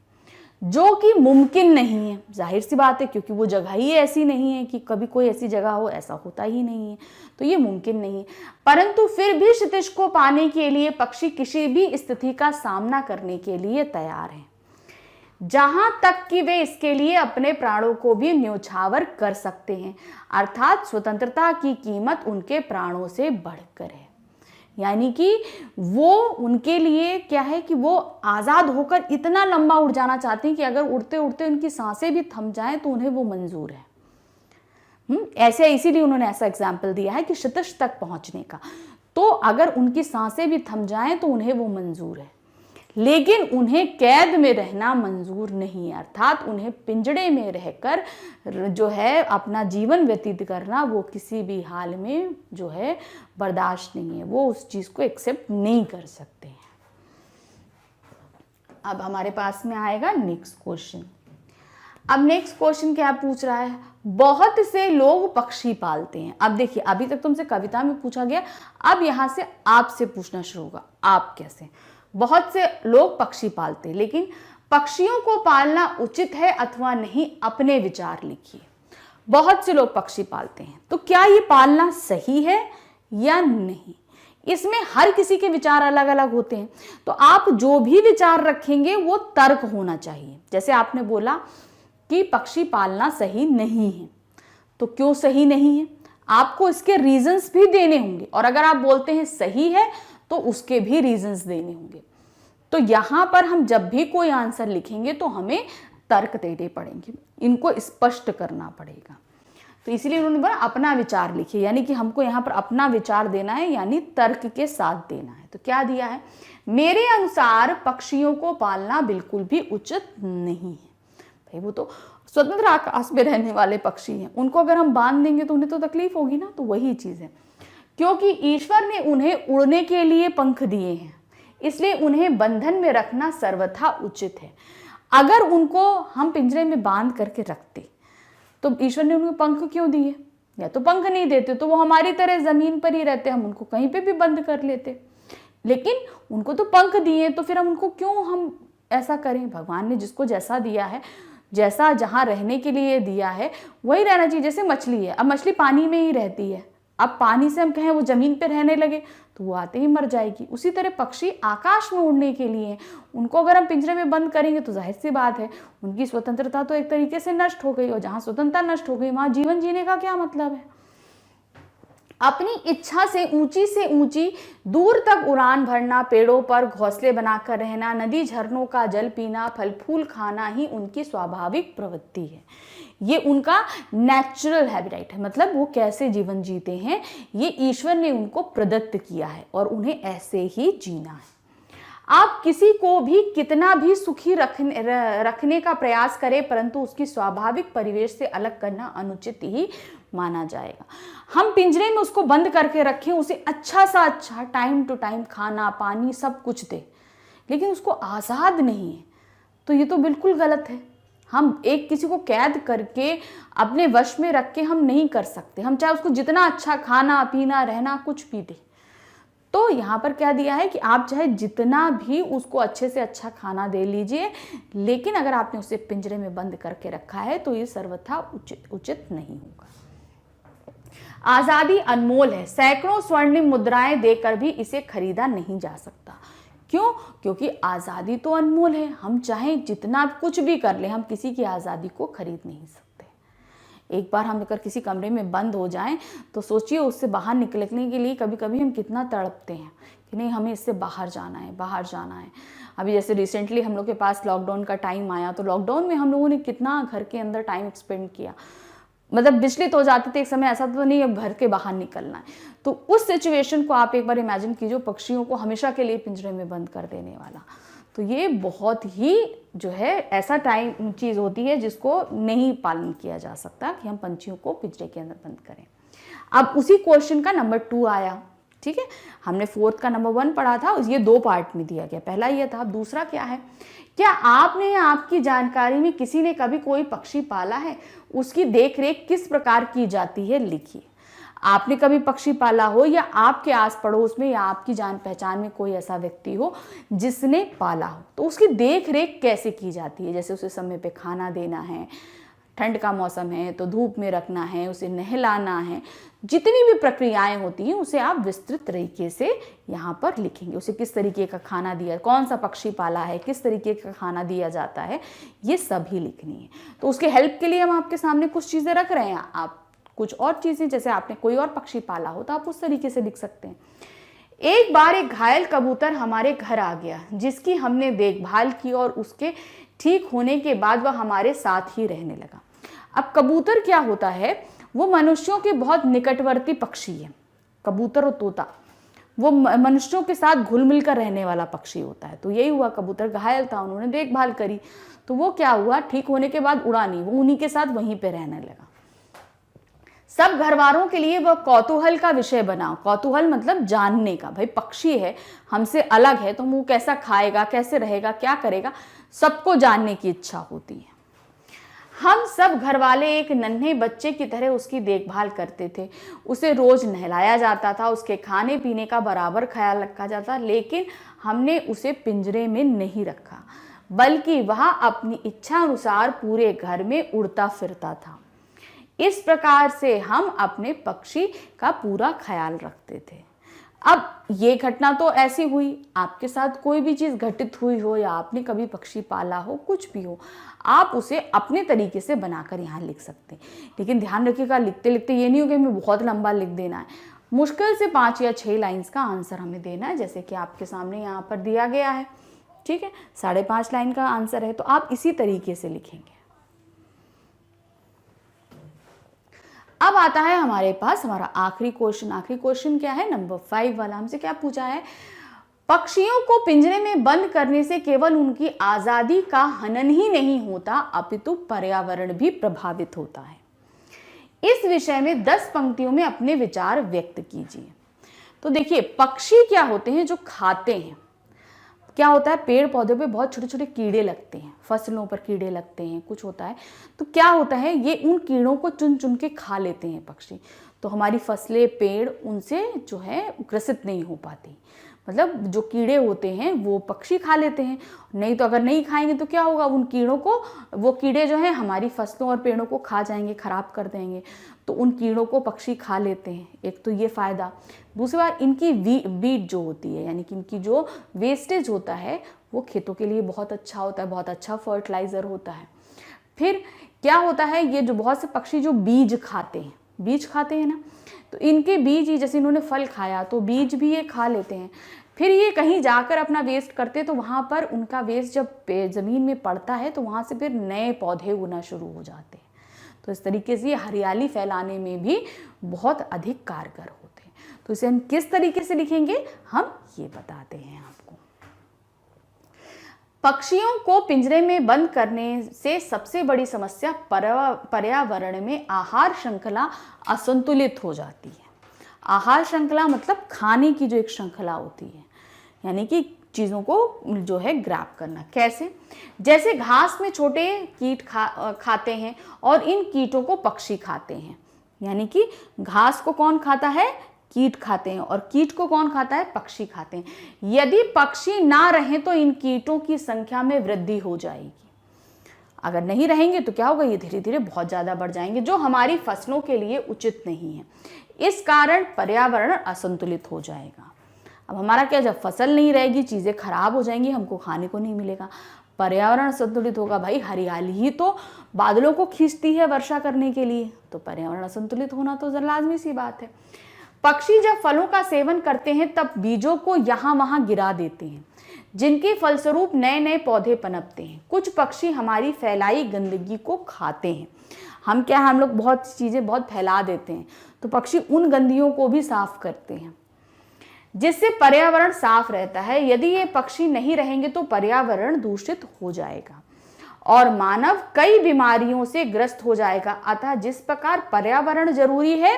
जो कि मुमकिन नहीं है। जाहिर सी बात है, क्योंकि वो जगह ही ऐसी नहीं है कि कभी कोई ऐसी जगह हो, ऐसा होता ही नहीं है, तो ये मुमकिन नहीं है। परंतु फिर भी क्षितिज को पाने के लिए पक्षी किसी भी स्थिति का सामना करने के लिए तैयार हैं, जहां तक कि वे इसके लिए अपने प्राणों को भी न्योछावर कर सकते हैं, अर्थात स्वतंत्रता की कीमत उनके प्राणों से बढ़कर है। यानी कि वो उनके लिए क्या है कि वो आज़ाद होकर इतना लंबा उड़ जाना चाहते हैं कि अगर उड़ते उड़ते उनकी सांसें भी थम जाएं तो उन्हें वो मंजूर है। ऐसे इसीलिए उन्होंने ऐसा एग्जाम्पल दिया है कि क्षितिज तक पहुंचने का, तो अगर उनकी सांसें भी थम जाएं तो उन्हें वो मंजूर है, लेकिन उन्हें कैद में रहना मंजूर नहीं है, अर्थात उन्हें पिंजड़े में रहकर जो है अपना जीवन व्यतीत करना वो किसी भी हाल में जो है बर्दाश्त नहीं है, वो उस चीज़ को एक्सेप्ट नहीं कर सकते हैं। अब हमारे पास में आएगा नेक्स्ट क्वेश्चन। अब नेक्स्ट क्वेश्चन क्या पूछ रहा है, बहुत से लोग पक्षी पालते हैं। अब देखिए, अभी तक तुमसे कविता में पूछा गया, अब यहां से आपसे पूछना शुरू होगा, आप कैसे। बहुत से लोग पक्षी पालते हैं, लेकिन पक्षियों को पालना उचित है अथवा नहीं, अपने विचार लिखिए। बहुत से लोग पक्षी पालते हैं, तो क्या ये पालना सही है या नहीं, इसमें हर किसी के विचार अलग अलग होते हैं। तो आप जो भी विचार रखेंगे वो तर्क होना चाहिए। जैसे आपने बोला कि पक्षी पालना सही नहीं है, तो क्यों सही नहीं है, आपको इसके रीजंस भी देने होंगे, और अगर आप बोलते हैं सही है तो उसके भी रीजंस देने होंगे। तो यहां पर हम जब भी कोई आंसर लिखेंगे तो हमें तर्क देने पड़ेंगे, इनको स्पष्ट करना पड़ेगा। तो इसीलिए उन्होंने बोला अपना विचार लिखिए, यानी कि हमको यहाँ पर अपना विचार देना है, यानी तर्क के साथ देना है। तो क्या दिया है, मेरे अनुसार पक्षियों को पालना बिल्कुल भी उचित नहीं है। भाई वो तो स्वतंत्र आकाश में रहने वाले पक्षी हैं, उनको अगर हम बांध देंगे तो उन्हें तो तकलीफ होगी ना। तो वही चीज़ है, क्योंकि ईश्वर ने उन्हें उड़ने के लिए पंख दिए हैं, इसलिए उन्हें बंधन में रखना सर्वथा उचित है। अगर उनको हम पिंजरे में बांध करके रखते तो ईश्वर ने उनको पंख क्यों दिए, या तो पंख नहीं देते तो वो हमारी तरह जमीन पर ही रहते, हम उनको कहीं पे भी बंद कर लेते। लेकिन उनको तो पंख दिए, तो फिर हम उनको क्यों हम ऐसा करें। भगवान ने जिसको जैसा दिया है, जैसा जहाँ रहने के लिए दिया है वही रहना चाहिए। जैसे मछली है, अब मछली पानी में ही रहती है, अब पानी से हम कहें वो जमीन पे रहने लगे तो वो आते ही मर जाएगी। उसी तरह पक्षी आकाश में उड़ने के लिए, उनको अगर हम पिंजरे में बंद करेंगे तो जाहिर सी बात है उनकी स्वतंत्रता तो एक तरीके से नष्ट हो गई, और जहाँ स्वतंत्रता नष्ट हो गई वहाँ जीवन जीने का क्या मतलब है। अपनी इच्छा से ऊंची दूर तक उड़ान भरना, पेड़ों पर घोंसले बनाकर रहना, नदी झरनों का जल पीना, फल फूल खाना ही उनकी स्वाभाविक प्रवृत्ति है। ये उनका नेचुरल हैबिटेट है, मतलब वो कैसे जीवन जीते हैं ये ईश्वर ने उनको प्रदत्त किया है और उन्हें ऐसे ही जीना है। आप किसी को भी कितना भी सुखी रखने का प्रयास करें, परंतु उसकी स्वाभाविक परिवेश से अलग करना अनुचित ही माना जाएगा। हम पिंजरे में उसको बंद करके रखें, उसे अच्छा सा अच्छा टाइम टू टाइम खाना पानी सब कुछ दे, लेकिन उसको आज़ाद नहीं है, तो ये तो बिल्कुल गलत है। हम एक किसी को कैद करके अपने वश में रख के हम नहीं कर सकते, हम चाहे उसको जितना अच्छा खाना पीना रहना कुछ भी दे। तो यहाँ पर क्या दिया है कि आप चाहे जितना भी उसको अच्छे से अच्छा खाना दे लीजिए, लेकिन अगर आपने उसे पिंजरे में बंद करके रखा है तो ये सर्वथा उचित नहीं होगा। आज़ादी अनमोल है, सैकड़ों स्वर्णिम मुद्राएं देकर भी इसे खरीदा नहीं जा सकता। क्यों? क्योंकि आज़ादी तो अनमोल है, हम चाहें जितना कुछ भी कर ले, हम किसी की आज़ादी को खरीद नहीं सकते। एक बार हम अगर किसी कमरे में बंद हो जाएं तो सोचिए उससे बाहर निकलने के लिए कभी कभी हम कितना तड़पते हैं कि नहीं हमें इससे बाहर जाना है, बाहर जाना है। अभी जैसे रिसेंटली हम लोग के पास लॉकडाउन का टाइम आया, तो लॉकडाउन में हम लोगों ने कितना घर के अंदर टाइम स्पेंड किया, मतलब विचलित हो जाते थे एक समय, ऐसा तो नहीं अब घर के बाहर निकलना है। तो उस सिचुएशन को आप एक बार इमेजिन कीजिए, पक्षियों को हमेशा के लिए पिंजरे में बंद कर देने वाला। तो ये बहुत ही जो है ऐसा टाइम चीज़ होती है जिसको नहीं पालन किया जा सकता कि हम पंछियों को पिंजरे के अंदर बंद करें। अब उसी क्वेश्चन का नंबर 2 आया, ठीक है। हमने 4th का नंबर 1 पढ़ा था, ये 2 पार्ट में दिया गया, पहला ये था। दूसरा क्या है, क्या आपने या आपकी जानकारी में किसी ने कभी कोई पक्षी पाला है, उसकी देखरेख किस प्रकार की जाती है लिखिए। आपने कभी पक्षी पाला हो या आपके आस पड़ोस में या आपकी जान पहचान में कोई ऐसा व्यक्ति हो जिसने पाला हो, तो उसकी देख रेख कैसे की जाती है। जैसे उसे समय पे खाना देना है, ठंड का मौसम है तो धूप में रखना है, उसे नहलाना है, जितनी भी प्रक्रियाएं होती हैं उसे आप विस्तृत तरीके से यहाँ पर लिखेंगे। उसे किस तरीके का खाना दिया, कौन सा पक्षी पाला है, किस तरीके का खाना दिया जाता है, ये सभी लिखनी है। तो उसके हेल्प के लिए हम आपके सामने कुछ चीज़ें रख रहे हैं, आप कुछ और चीज़ें जैसे आपने कोई और पक्षी पाला हो तो आप उस तरीके से लिख सकते हैं। एक बार एक घायल कबूतर हमारे घर आ गया जिसकी हमने देखभाल की और उसके ठीक होने के बाद वह हमारे साथ ही रहने लगा। अब कबूतर क्या होता है, वो मनुष्यों के बहुत निकटवर्ती पक्षी है। कबूतर और तोता वो मनुष्यों के साथ घुल मिल कर रहने वाला पक्षी होता है। तो यही हुआ, कबूतर घायल था, उन्होंने देखभाल करी, तो वो क्या हुआ, ठीक होने के बाद उड़ा नहीं, वो उन्हीं के साथ वहीं पे रहने लगा। सब घरवालों के लिए वह कौतूहल का विषय बना। कौतूहल मतलब जानने का, भाई पक्षी है हमसे अलग है तो वो कैसा खाएगा, कैसे रहेगा, क्या करेगा, सबको जानने की इच्छा होती है। हम सब घरवाले एक नन्हे बच्चे की तरह उसकी देखभाल करते थे। उसे रोज नहलाया जाता था, उसके खाने पीने का बराबर ख्याल रखा जाता, लेकिन हमने उसे पिंजरे में नहीं रखा, बल्कि वह अपनी इच्छा अनुसार पूरे घर में उड़ता फिरता था। इस प्रकार से हम अपने पक्षी का पूरा ख्याल रखते थे। अब ये घटना तो ऐसी हुई, आपके साथ कोई भी चीज़ घटित हुई हो या आपने कभी पक्षी पाला हो, कुछ भी हो, आप उसे अपने तरीके से बनाकर यहाँ लिख सकते हैं। लेकिन ध्यान रखिएगा, लिखते लिखते ये नहीं हो कि हमें बहुत लंबा लिख देना है। मुश्किल से 5 या 6 लाइन्स का आंसर हमें देना है, जैसे कि आपके सामने यहाँ पर दिया गया है, ठीक है। 5.5 लाइन का आंसर है, तो आप इसी तरीके से लिखेंगे। अब आता है हमारे पास हमारा आखिरी क्वेश्चन। आखिरी क्वेश्चन क्या है, नंबर 5 वाला। हमसे क्या पूछा है, पक्षियों को पिंजरे में बंद करने से केवल उनकी आजादी का हनन ही नहीं होता अपितु पर्यावरण भी प्रभावित होता है। इस विषय में 10 पंक्तियों में अपने विचार व्यक्त कीजिए। तो देखिए, पक्षी क्या होते हैं, जो खाते हैं। क्या होता है, पेड़ पौधों पे बहुत छोटे छोटे कीड़े लगते हैं, फसलों पर कीड़े लगते हैं, कुछ होता है। तो क्या होता है, ये उन कीड़ों को चुन चुन के खा लेते हैं पक्षी। तो हमारी फसलें, पेड़ उनसे जो है ग्रसित नहीं हो पाती। मतलब जो कीड़े होते हैं वो पक्षी खा लेते हैं। नहीं तो अगर नहीं खाएंगे तो क्या होगा, उन कीड़ों को, वो कीड़े जो हैं हमारी फसलों और पेड़ों को खा जाएंगे, खराब कर देंगे। तो उन कीड़ों को पक्षी खा लेते हैं, एक तो ये फ़ायदा। दूसरी बात, इनकी वीट जो होती है, यानी कि इनकी जो वेस्टेज होता है वो खेतों के लिए बहुत अच्छा होता है, बहुत अच्छा फर्टिलाइज़र होता है। फिर क्या होता है, ये जो बहुत से पक्षी जो बीज खाते हैं ना, तो इनके बीज ही, जैसे इन्होंने फल खाया तो बीज भी ये खा लेते हैं। फिर ये कहीं जाकर अपना वेस्ट करते, तो वहाँ पर उनका वेस्ट जब ज़मीन में पड़ता है तो वहाँ से फिर नए पौधे उगना शुरू हो जाते हैं। तो इस तरीके से ये हरियाली फैलाने में भी बहुत अधिक कारगर होते हैं। तो इसे हम किस तरीके से लिखेंगे, हम ये बताते हैं आपको। पक्षियों को पिंजरे में बंद करने से सबसे बड़ी समस्या पर्यावरण में आहार श्रृंखला असंतुलित हो जाती है। आहार श्रृंखला मतलब खाने की जो एक श्रृंखला होती है, यानी कि चीज़ों को जो है ग्रैब करना। कैसे, जैसे घास में छोटे कीट खाते हैं और इन कीटों को पक्षी खाते हैं। यानी कि घास को कौन खाता है, कीट खाते हैं, और कीट को कौन खाता है, पक्षी खाते हैं। यदि पक्षी ना रहें तो इन कीटों की संख्या में वृद्धि हो जाएगी। अगर नहीं रहेंगे तो क्या होगा, ये धीरे धीरे बहुत ज़्यादा बढ़ जाएंगे, जो हमारी फसलों के लिए उचित नहीं है। इस कारण पर्यावरण असंतुलित हो जाएगा। अब हमारा क्या, जब फसल नहीं रहेगी, चीज़ें खराब हो जाएंगी, हमको खाने को नहीं मिलेगा, पर्यावरण असंतुलित होगा। भाई हरियाली ही तो बादलों को खींचती है वर्षा करने के लिए, तो पर्यावरण असंतुलित होना तो लाजमी सी बात है। पक्षी जब फलों का सेवन करते हैं तब बीजों को यहाँ वहाँ गिरा देते हैं, जिनके फलस्वरूप नए नए पौधे पनपते हैं। कुछ पक्षी हमारी फैलाई गंदगी को खाते हैं। हम लोग बहुत चीज़ें बहुत फैला देते हैं, तो पक्षी उन गंदगियों को भी साफ करते हैं, जिससे पर्यावरण साफ रहता है। यदि ये पक्षी नहीं रहेंगे तो पर्यावरण दूषित हो जाएगा और मानव कई बीमारियों से ग्रस्त हो जाएगा। अतः जिस प्रकार पर्यावरण जरूरी है,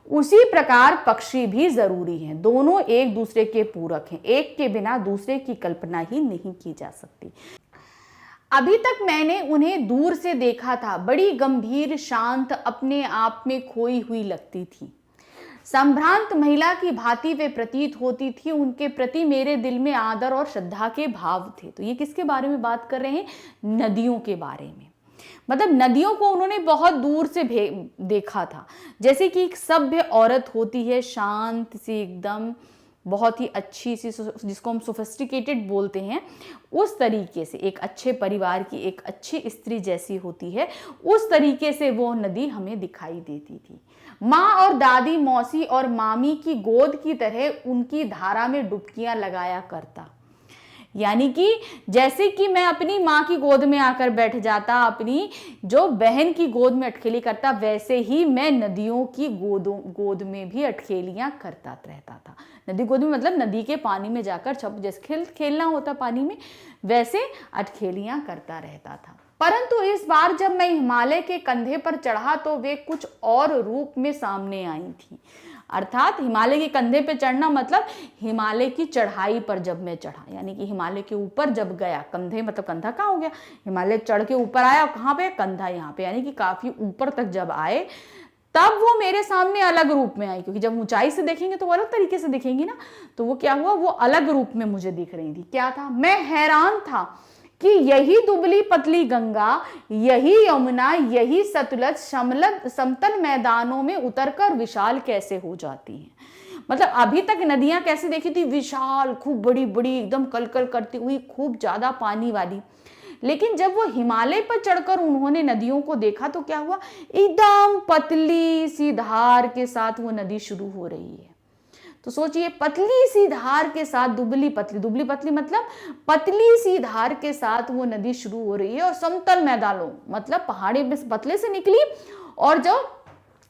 उसी प्रकार पक्षी भी जरूरी हैं। दोनों एक दूसरे के पूरक हैं, एक के बिना दूसरे की कल्पना ही नहीं की जा सकती। अभी तक मैंने उन्हें दूर से देखा था, बड़ी गंभीर, शांत, अपने आप में खोई हुई लगती थी। संभ्रांत महिला की भांति वे प्रतीत होती थी। उनके प्रति मेरे दिल में आदर और श्रद्धा के भाव थे। तो ये किसके बारे में बात कर रहे हैं, नदियों के बारे में। मतलब नदियों को उन्होंने बहुत दूर से देखा था, जैसे कि एक सभ्य औरत होती है, शांत सी एकदम, बहुत ही अच्छी सी, जिसको हम सोफिस्टिकेटेड बोलते हैं, उस तरीके से एक अच्छे परिवार की एक अच्छी स्त्री जैसी होती है, उस तरीके से वो नदी हमें दिखाई देती थी। माँ और दादी, मौसी और मामी की गोद की तरह उनकी धारा में डुबकियां लगाया करता। यानी कि जैसे कि मैं अपनी माँ की गोद में आकर बैठ जाता, अपनी जो बहन की गोद में अटखेली करता, वैसे ही मैं नदियों की गोद में भी अटखेलियां करता रहता था। नदी गोद में मतलब नदी के पानी में जाकर जैसे खेलना होता पानी में, वैसे अटखेलियां करता रहता था। परंतु इस बार जब मैं हिमालय के कंधे पर चढ़ा तो वे कुछ और रूप में सामने आई थी। अर्थात हिमालय के कंधे पे चढ़ना मतलब हिमालय की चढ़ाई पर जब मैं चढ़ा, यानी कि हिमालय के ऊपर जब गया, कंधे मतलब कंधा कहाँ हो गया, हिमालय चढ़ के ऊपर आया, कहाँ पे, कंधा यहाँ पे, यानी कि काफी ऊपर तक जब आए, तब वो मेरे सामने अलग रूप में आई। क्योंकि जब ऊंचाई से देखेंगे तो वो अलग तरीके से दिखेंगी ना, तो वो क्या हुआ, वो अलग रूप में मुझे दिख रही थी। क्या था, मैं हैरान था कि यही दुबली पतली गंगा, यही यमुना, यही सतलज समतल मैदानों में उतरकर विशाल कैसे हो जाती हैं। मतलब अभी तक नदियां कैसे देखी थी, विशाल, खूब बड़ी बड़ी, एकदम कलकल करती हुई, खूब ज्यादा पानी वाली। लेकिन जब वो हिमालय पर चढ़कर उन्होंने नदियों को देखा तो क्या हुआ, एकदम पतली सी धार के साथ वो नदी शुरू हो रही है। तो सोचिए, पतली सी धार के साथ दुबली पतली मतलब पतली सी धार के साथ वो नदी शुरू हो रही है, और समतल मैदानों मतलब पहाड़ी में पतले से निकली, और जो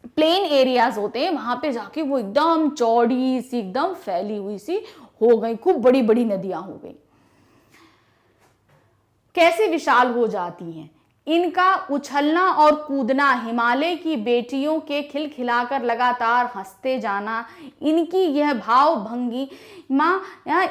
प्लेन एरियाज होते हैं, वहां पे जाके वो एकदम चौड़ी सी, एकदम फैली हुई सी हो गई, खूब बड़ी बड़ी नदियां हो गई। कैसे विशाल हो जाती हैं। इनका उछलना और कूदना, हिमालय की बेटियों के खिलखिलाकर लगातार हंसते जाना, इनकी यह भाव भंगिमा,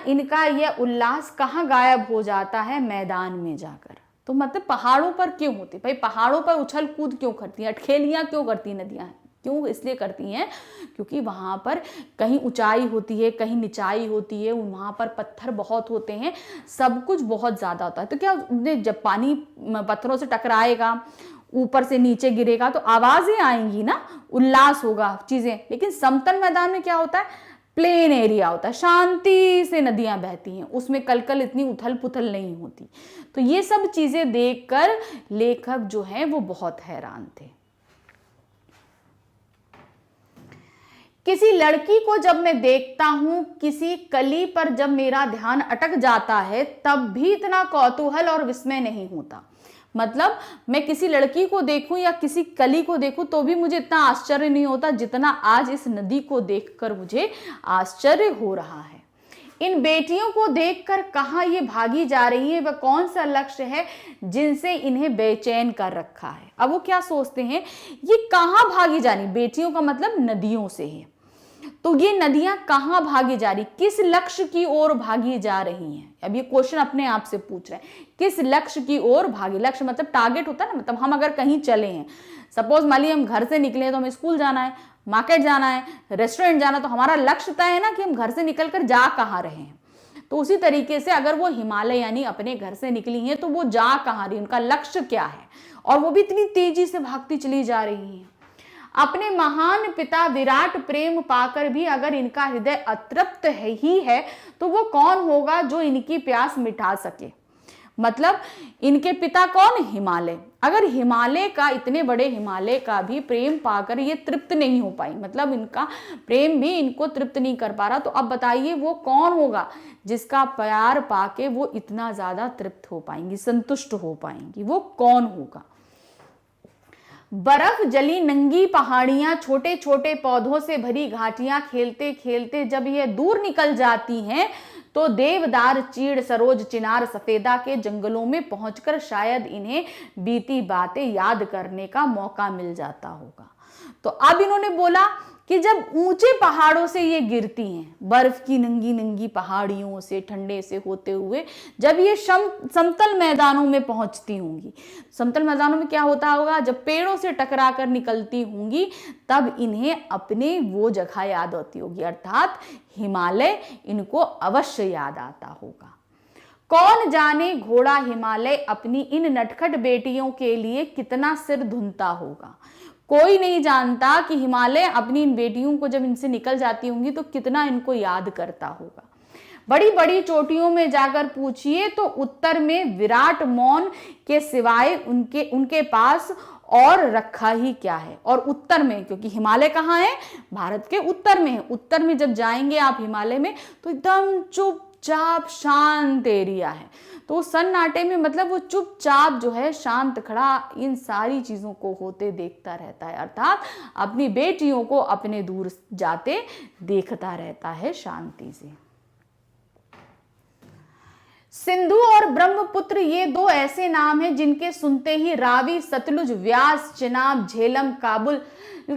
इनका यह उल्लास कहाँ गायब हो जाता है, मैदान में जाकर। तो मतलब पहाड़ों पर क्यों होती, भाई पहाड़ों पर उछल कूद क्यों करती हैं, अटखेलियां क्यों करती नदियां, क्यों इसलिए करती हैं क्योंकि वहां पर कहीं ऊंचाई होती है, कहीं निचाई होती है, वहां पर पत्थर बहुत होते हैं, सब कुछ बहुत ज्यादा होता है। तो क्या जब पानी पत्थरों से टकराएगा, ऊपर से नीचे गिरेगा तो आवाजें आएंगी ना, उल्लास होगा चीजें। लेकिन समतल मैदान में क्या होता है, प्लेन एरिया होता है, शांति से नदियां बहती हैं, उसमें कलकल इतनी उथल पुथल नहीं होती। तो ये सब चीजें देखकर लेखक जो है वो बहुत हैरान थे। किसी लड़की को जब मैं देखता हूं, किसी कली पर जब मेरा ध्यान अटक जाता है, तब भी इतना कौतूहल और विस्मय नहीं होता। मतलब मैं किसी लड़की को देखूं या किसी कली को देखूं तो भी मुझे इतना आश्चर्य नहीं होता जितना आज इस नदी को देखकर मुझे आश्चर्य हो रहा है। इन बेटियों को देखकर कहाँ ये भागी जा रही है, वह कौन सा लक्ष्य है जिनसे इन्हें बेचैन कर रखा है। अब वो क्या सोचते हैं, ये कहाँ भागी जा रही, बेटियों का मतलब नदियों से है, तो ये नदियां कहां भागी जा रही, किस लक्ष्य की ओर भागी जा रही हैं। अब ये क्वेश्चन अपने आप से पूछ रहे हैं, किस लक्ष्य की ओर भागी। लक्ष्य मतलब टारगेट होता है ना, मतलब हम अगर कहीं चले हैं, सपोज मान लीजिए हम घर से निकले हैं तो हमें स्कूल जाना है, मार्केट जाना है, रेस्टोरेंट जाना, तो हमारा लक्ष्य तय है ना कि हम घर से निकलकर जा कहाँ रहे हैं। तो उसी तरीके से अगर वो हिमालय यानी अपने घर से निकली हैं तो वो जा कहाँ रही, उनका लक्ष्य क्या है, और वो भी इतनी तेजी से भागती चली जा रही हैं। अपने महान पिता विराट प्रेम पाकर भी अगर इनका हृदय अतृप्त ही है तो वो कौन होगा जो इनकी प्यास मिटा सके। मतलब इनके पिता कौन, हिमालय। अगर हिमालय का, इतने बड़े हिमालय का भी प्रेम पाकर ये तृप्त नहीं हो पाई, मतलब इनका प्रेम भी इनको तृप्त नहीं कर पा रहा, तो अब बताइए वो कौन होगा जिसका प्यार पाके वो इतना ज्यादा तृप्त हो पाएंगी, संतुष्ट हो पाएंगी, वो कौन होगा। बर्फ जली नंगी पहाड़ियां, छोटे छोटे पौधों से भरी घाटियां, खेलते खेलते जब ये दूर निकल जाती हैं तो देवदार, चीड़, सरोज, चिनार, सफेदा के जंगलों में पहुंचकर शायद इन्हें बीती बातें याद करने का मौका मिल जाता होगा। तो अब इन्होंने बोला कि जब ऊंचे पहाड़ों से ये गिरती हैं, बर्फ की नंगी नंगी पहाड़ियों से ठंडे से होते हुए जब ये समतल मैदानों में पहुंचती होंगी, समतल मैदानों में क्या होता होगा, जब पेड़ों से टकरा कर निकलती होंगी तब इन्हें अपने वो जगह याद आती होगी, अर्थात हिमालय इनको अवश्य याद आता होगा। कौन जाने घोड़ा हिमालय अपनी इन नटखट बेटियों के लिए कितना सिर धुनता होगा। कोई नहीं जानता कि हिमालय अपनी इन बेटियों को जब इनसे निकल जाती होंगी तो कितना इनको याद करता होगा। बड़ी बड़ी चोटियों में जाकर पूछिए तो उत्तर में विराट मौन के सिवाय उनके पास और रखा ही क्या है। और उत्तर में, क्योंकि हिमालय कहाँ है, भारत के उत्तर में है, उत्तर में जब जाएंगे आप हिमालय में तो एकदम चुपचाप शांत एरिया है, तो सन्नाटे में मतलब वो चुपचाप जो है शांत खड़ा इन सारी चीजों को होते देखता रहता है, अर्थात अपनी बेटियों को अपने दूर जाते देखता रहता है शांति से। सिंधु और ब्रह्मपुत्र ये दो ऐसे नाम हैं जिनके सुनते ही रावी, सतलुज, व्यास, चिनाब, झेलम, काबुल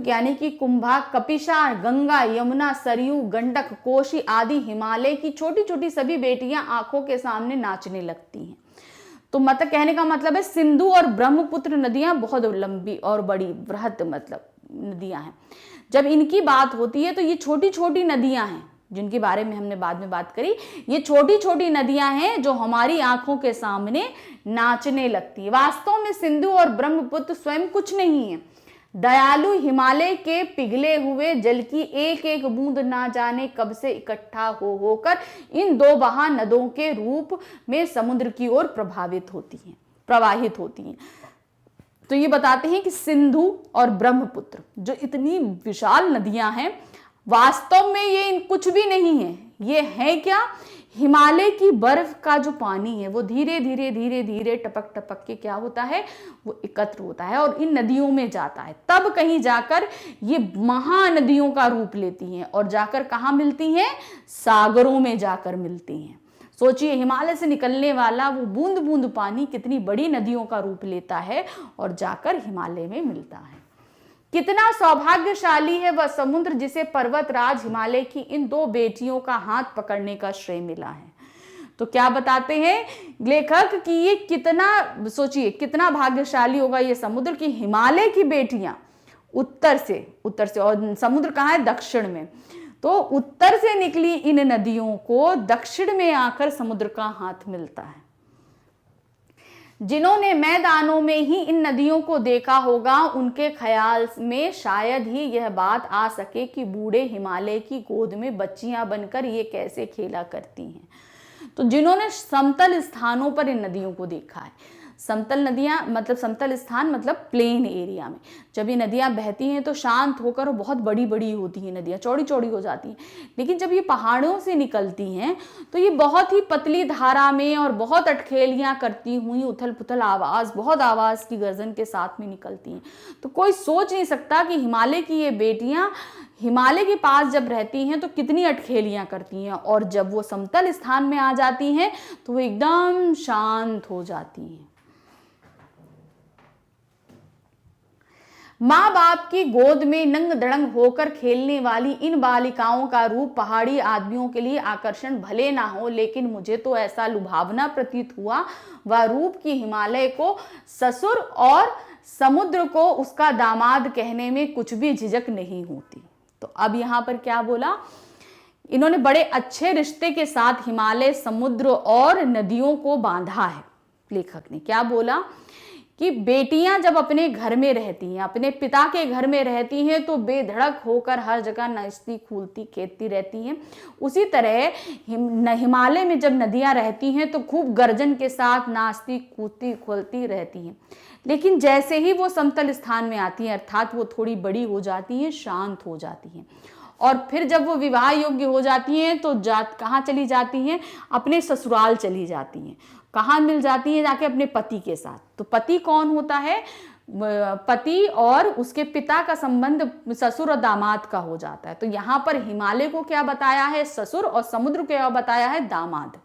यानी कि कुंभा, कपिशा, गंगा, यमुना, सरयू, गंडक, कोशी आदि हिमालय की छोटी छोटी सभी बेटियां आंखों के सामने नाचने लगती हैं। तो मतलब कहने का मतलब है सिंधु और ब्रह्मपुत्र नदियां बहुत लंबी और बड़ी बृहद मतलब नदियां हैं। जब इनकी बात होती है तो ये छोटी छोटी नदियां हैं जिनके बारे में हमने बाद में बात करी, ये छोटी छोटी नदियां हैं जो हमारी आंखों के सामने नाचने लगती है। वास्तव में सिंधु और ब्रह्मपुत्र स्वयं कुछ नहीं है, दयालु हिमालय के पिघले हुए जल की एक एक बूंद ना जाने कब से इकट्ठा होकर इन दो महानदों के रूप में समुद्र की ओर प्रवाहित होती हैं। तो ये बताते हैं कि सिंधु और ब्रह्मपुत्र जो इतनी विशाल नदियां हैं, वास्तव में ये कुछ भी नहीं है, ये है क्या, हिमालय की बर्फ का जो पानी है वो धीरे धीरे धीरे धीरे टपक टपक के क्या होता है, वो एकत्र होता है और इन नदियों में जाता है। तब कहीं जाकर ये महानदियों का रूप लेती हैं और जाकर कहाँ मिलती हैं, सागरों में जाकर मिलती हैं। सोचिए, हिमालय से निकलने वाला वो बूंद बूंद पानी कितनी बड़ी नदियों का रूप लेता है और जाकर हिमालय में मिलता है। कितना सौभाग्यशाली है वह समुद्र जिसे पर्वतराज हिमालय की इन दो बेटियों का हाथ पकड़ने का श्रेय मिला है। तो क्या बताते हैं लेखक कि ये कितना, सोचिए कितना भाग्यशाली होगा ये समुद्र की हिमालय की बेटियां उत्तर से और समुद्र कहाँ है, दक्षिण में। तो उत्तर से निकली इन नदियों को दक्षिण में आकर समुद्र का हाथ मिलता है। जिन्होंने मैदानों में ही इन नदियों को देखा होगा उनके ख्याल में शायद ही यह बात आ सके कि बूढ़े हिमालय की गोद में बच्चियां बनकर ये कैसे खेला करती हैं। तो जिन्होंने समतल स्थानों पर इन नदियों को देखा है, समतल नदियां मतलब समतल स्थान मतलब प्लेन एरिया में जब ये नदियां बहती हैं तो शांत होकर और बहुत बड़ी बड़ी होती हैं, नदियां चौड़ी चौड़ी हो जाती हैं। लेकिन जब ये पहाड़ों से निकलती हैं तो ये बहुत ही पतली धारा में और बहुत अटखेलियां करती हुई उथल पुथल आवाज़, बहुत आवाज़ की गर्जन के साथ में निकलती हैं। तो कोई सोच नहीं सकता कि हिमालय की ये बेटियां हिमालय के पास जब रहती हैं तो कितनी अटखेलियां करती हैं, और जब वो समतल स्थान में आ जाती हैं तो वो एकदम शांत हो जाती हैं। माँ बाप की गोद में नंग दड़ंग होकर खेलने वाली इन बालिकाओं का रूप पहाड़ी आदमियों के लिए आकर्षण भले ना हो, लेकिन मुझे तो ऐसा लुभावना प्रतीत हुआ वह रूप की हिमालय को ससुर और समुद्र को उसका दामाद कहने में कुछ भी झिझक नहीं होती। तो अब यहाँ पर क्या बोला, इन्होंने बड़े अच्छे रिश्ते के साथ हिमालय, समुद्र और नदियों को बांधा है। लेखक ने क्या बोला कि बेटियां जब अपने घर में रहती हैं, अपने पिता के घर में रहती हैं तो बेधड़क होकर हर जगह नाचती कूदती खेलती रहती हैं। उसी तरह हिमालय में जब नदियां रहती हैं तो खूब गर्जन के साथ नाचती कूदती खोलती रहती हैं। लेकिन जैसे ही वो समतल स्थान में आती हैं, अर्थात वो थोड़ी बड़ी हो जाती हैं, शांत हो जाती हैं, और फिर जब वो विवाह योग्य हो जाती हैं तो कहाँ चली जाती हैं, अपने ससुराल चली जाती हैं। कहाँ मिल जाती हैं, जाके अपने पति के साथ। तो पति कौन होता है, पति और उसके पिता का संबंध ससुर और दामाद का हो जाता है। तो यहाँ पर हिमालय को क्या बताया है, ससुर, और समुद्र को क्या बताया है, दामाद।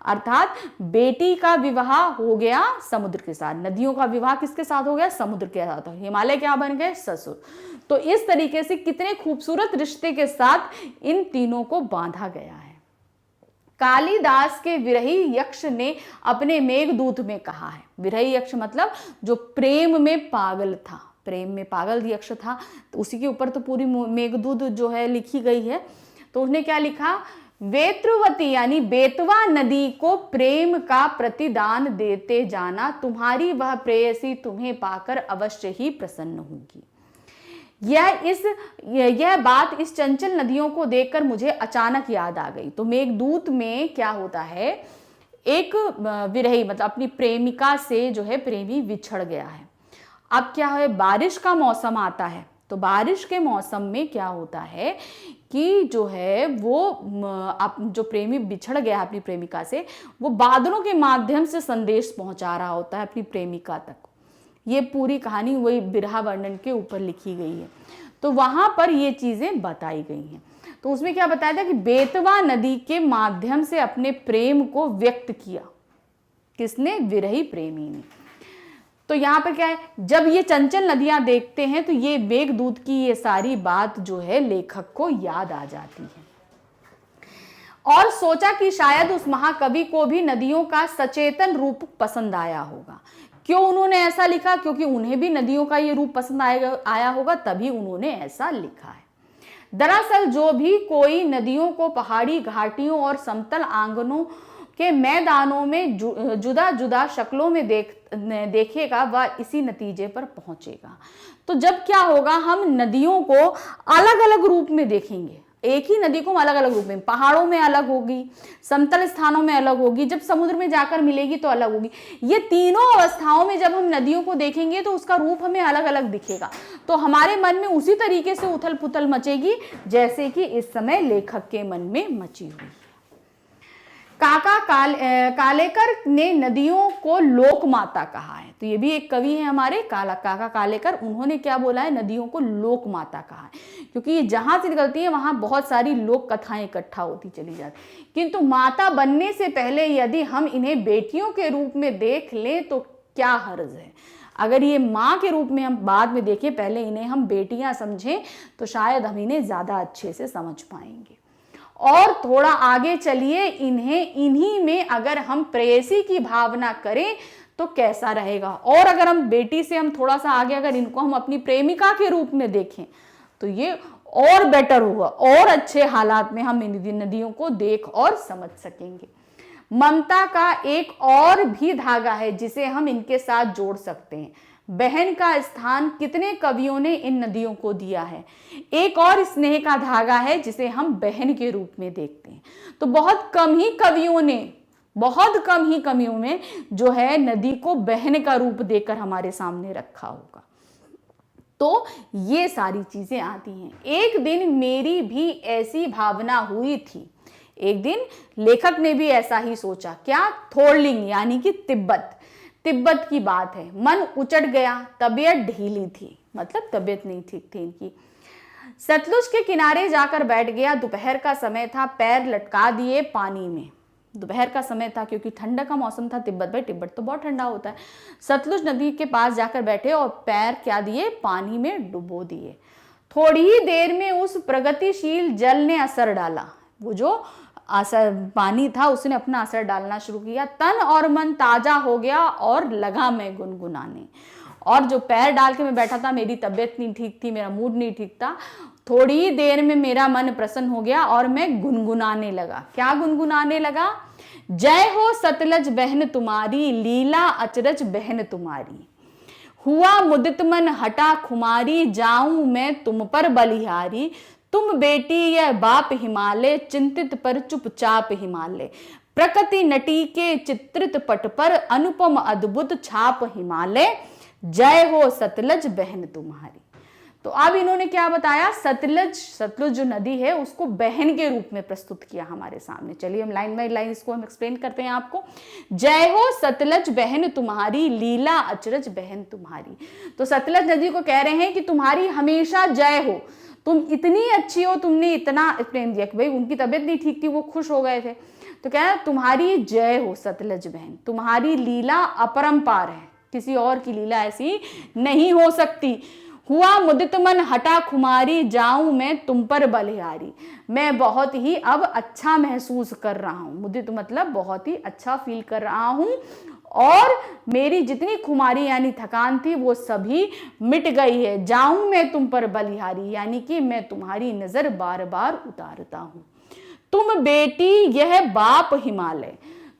अर्थात बेटी का विवाह हो गया समुद्र के साथ, नदियों का विवाह किसके साथ हो गया, समुद्र के साथ। हिमालय क्या बन गए, ससुर। तो इस तरीके से कितने खूबसूरत रिश्ते के साथ इन तीनों को बांधा गया है। कालिदास के विरही यक्ष ने अपने मेघदूत में कहा है, विरही यक्ष मतलब जो प्रेम में पागल था, प्रेम में पागल यक्ष था, तो उसी के ऊपर तो पूरी मेघदूत जो है लिखी गई है। तो उसने क्या लिखा, वेत्रवती यानी बेतवा नदी को प्रेम का प्रतिदान देते जाना, तुम्हारी वह प्रेयसी तुम्हें पाकर अवश्य ही प्रसन्न होगी। यह बात इस चंचल नदियों को देखकर मुझे अचानक याद आ गई। तो मेघदूत में क्या होता है, एक विरही मतलब अपनी प्रेमिका से जो है प्रेमी बिछड़ गया है। अब क्या है, बारिश का मौसम आता है, तो बारिश के मौसम में क्या होता है कि जो है वो जो प्रेमी बिछड़ गया अपनी प्रेमिका से, वो बादलों के माध्यम से संदेश पहुंचा रहा होता है अपनी प्रेमिका तक। ये पूरी कहानी वही बिरहा वर्णन के ऊपर लिखी गई है, तो वहां पर ये चीजें बताई गई हैं। तो उसमें क्या बताया था कि बेतवा नदी के माध्यम से अपने प्रेम को व्यक्त किया, किसने, विरही प्रेमी ने। तो यहाँ पर क्या है, जब ये चंचल नदियां देखते हैं तो ये मेघदूत की ये सारी बात जो है लेखक को याद आ जाती है, और सोचा कि शायद उस महाकवि को भी नदियों का सचेतन रूप पसंद आया होगा। क्यों उन्होंने ऐसा लिखा, क्योंकि उन्हें भी नदियों का ये रूप पसंद आया होगा, तभी उन्होंने ऐसा लिखा है। दरअसल जो भी कोई नदियों को पहाड़ी घाटियों और समतल आंगनों के मैदानों में जुदा जुदा शक्लों में देखेगा वह इसी नतीजे पर पहुंचेगा। तो जब क्या होगा, हम नदियों को अलग अलग रूप में देखेंगे, एक ही नदी को अलग अलग रूप में, पहाड़ों में अलग होगी, समतल स्थानों में अलग होगी, जब समुद्र में जाकर मिलेगी तो अलग होगी। ये तीनों अवस्थाओं में जब हम नदियों को देखेंगे तो उसका रूप हमें अलग अलग दिखेगा, तो हमारे मन में उसी तरीके से उथल पुथल मचेगी जैसे कि इस समय लेखक के मन में मची हुई है। कालेकर ने नदियों को लोक माता कहा है। तो ये भी एक कवि है हमारे काका कालेकर, उन्होंने क्या बोला है, नदियों को लोक माता कहा है, क्योंकि ये जहां से निकलती है वहां बहुत सारी लोक कथाएं इकट्ठा होती चली जाती। किंतु माता बनने से पहले यदि हम इन्हें बेटियों के रूप में देख लें तो क्या हर्ज है। अगर ये माँ के रूप में हम बाद में देखें, पहले इन्हें हम बेटियां समझें तो शायद हम इन्हें ज्यादा अच्छे से समझ पाएंगे। और थोड़ा आगे चलिए, इन्हीं में अगर हम प्रेयसी की भावना करें तो कैसा रहेगा। और अगर हम बेटी से हम थोड़ा सा आगे अगर इनको हम अपनी प्रेमिका के रूप में देखें तो ये और बेटर होगा, और अच्छे हालात में हम इन नदियों को देख और समझ सकेंगे। ममता का एक और भी धागा है जिसे हम इनके साथ जोड़ सकते हैं। बहन का स्थान कितने कवियों ने इन नदियों को दिया है। एक और स्नेह का धागा है जिसे हम बहन के रूप में देखते हैं। तो बहुत कम ही कवियों में जो है नदी को बहन का रूप देकर हमारे सामने रखा होगा। तो ये सारी चीजें आती हैं। एक दिन मेरी भी ऐसी भावना हुई थी। एक दिन लेखक ने भी ऐसा ही सोचा। क्या? थोरलिंग यानी कि तिब्बत की बात है। मन उचट गया, तबीयत ढीली थी, मतलब तबीयत नहीं ठीक थी इनकी। सतलुज के किनारे जाकर बैठ गया। दोपहर का समय था, पैर लटका दिए पानी में। दोपहर का समय था क्योंकि ठंडा का मौसम था। तिब्बत तो बहुत ठंडा होता है। सतलुज नदी के पास जाकर बैठे और पैर क्या दिए, पानी में डुबो दिए। थोड़ी ही देर में उस प्रगतिशील जल ने असर डाला। वो जो असर पानी था उसने अपना असर डालना शुरू किया। तन और मन ताजा हो गया और लगा मैं गुनगुनाने। और जो पैर डाल के मैं बैठा था, मेरी तबीयत नहीं ठीक थी, मेरा मूड नहीं ठीक था। थोड़ी ही देर में मेरा मन प्रसन्न हो गया और मैं गुनगुनाने लगा। क्या गुनगुनाने लगा? जय हो सतलज बहन तुम्हारी, लीला अचरज बहन तुम्हारी। हुआ मुदित मन हटा खुमारी, जाऊं मैं तुम पर बलिहारी। तुम बेटी यह बाप हिमालय, चिंतित पर चुपचाप हिमालय। प्रकृति नटी के चित्रित पट पर, अनुपम अद्भुत छाप हिमालय। जय हो सतलज बहन तुम्हारी। तो अब इन्होंने क्या बताया, सतलुज जो नदी है उसको बहन के रूप में प्रस्तुत किया हमारे सामने। चलिए हम लाइन बाय लाइन इसको हम एक्सप्लेन करते हैं आपको। जय हो सतलज बहन तुम्हारी, लीला अचरज बहन तुम्हारी। तो सतलज नदी को कह रहे हैं कि तुम्हारी हमेशा जय हो, तुम इतनी अच्छी हो, तुमने इतना प्रेम दिया कि भाई उनकी तबीयत नहीं ठीक थी, वो खुश हो गए थे। तो क्या है, तुम्हारी जय हो सतलज बहन, तुम्हारी लीला अपरंपार है, किसी और की लीला ऐसी नहीं हो सकती। हुआ मुदित मन हटा खुमारी, जाऊं मैं तुम पर बलिहारी। मैं बहुत ही अब अच्छा महसूस कर रहा हूं। मुदित मतलब बहुत ही अच्छा फील कर रहा हूं और मेरी जितनी खुमारी यानी थकान थी वो सभी मिट गई है। जाऊं मैं तुम पर बलिहारी यानी कि मैं तुम्हारी नजर बार बार उतारता हूं। तुम बेटी यह बाप हिमालय।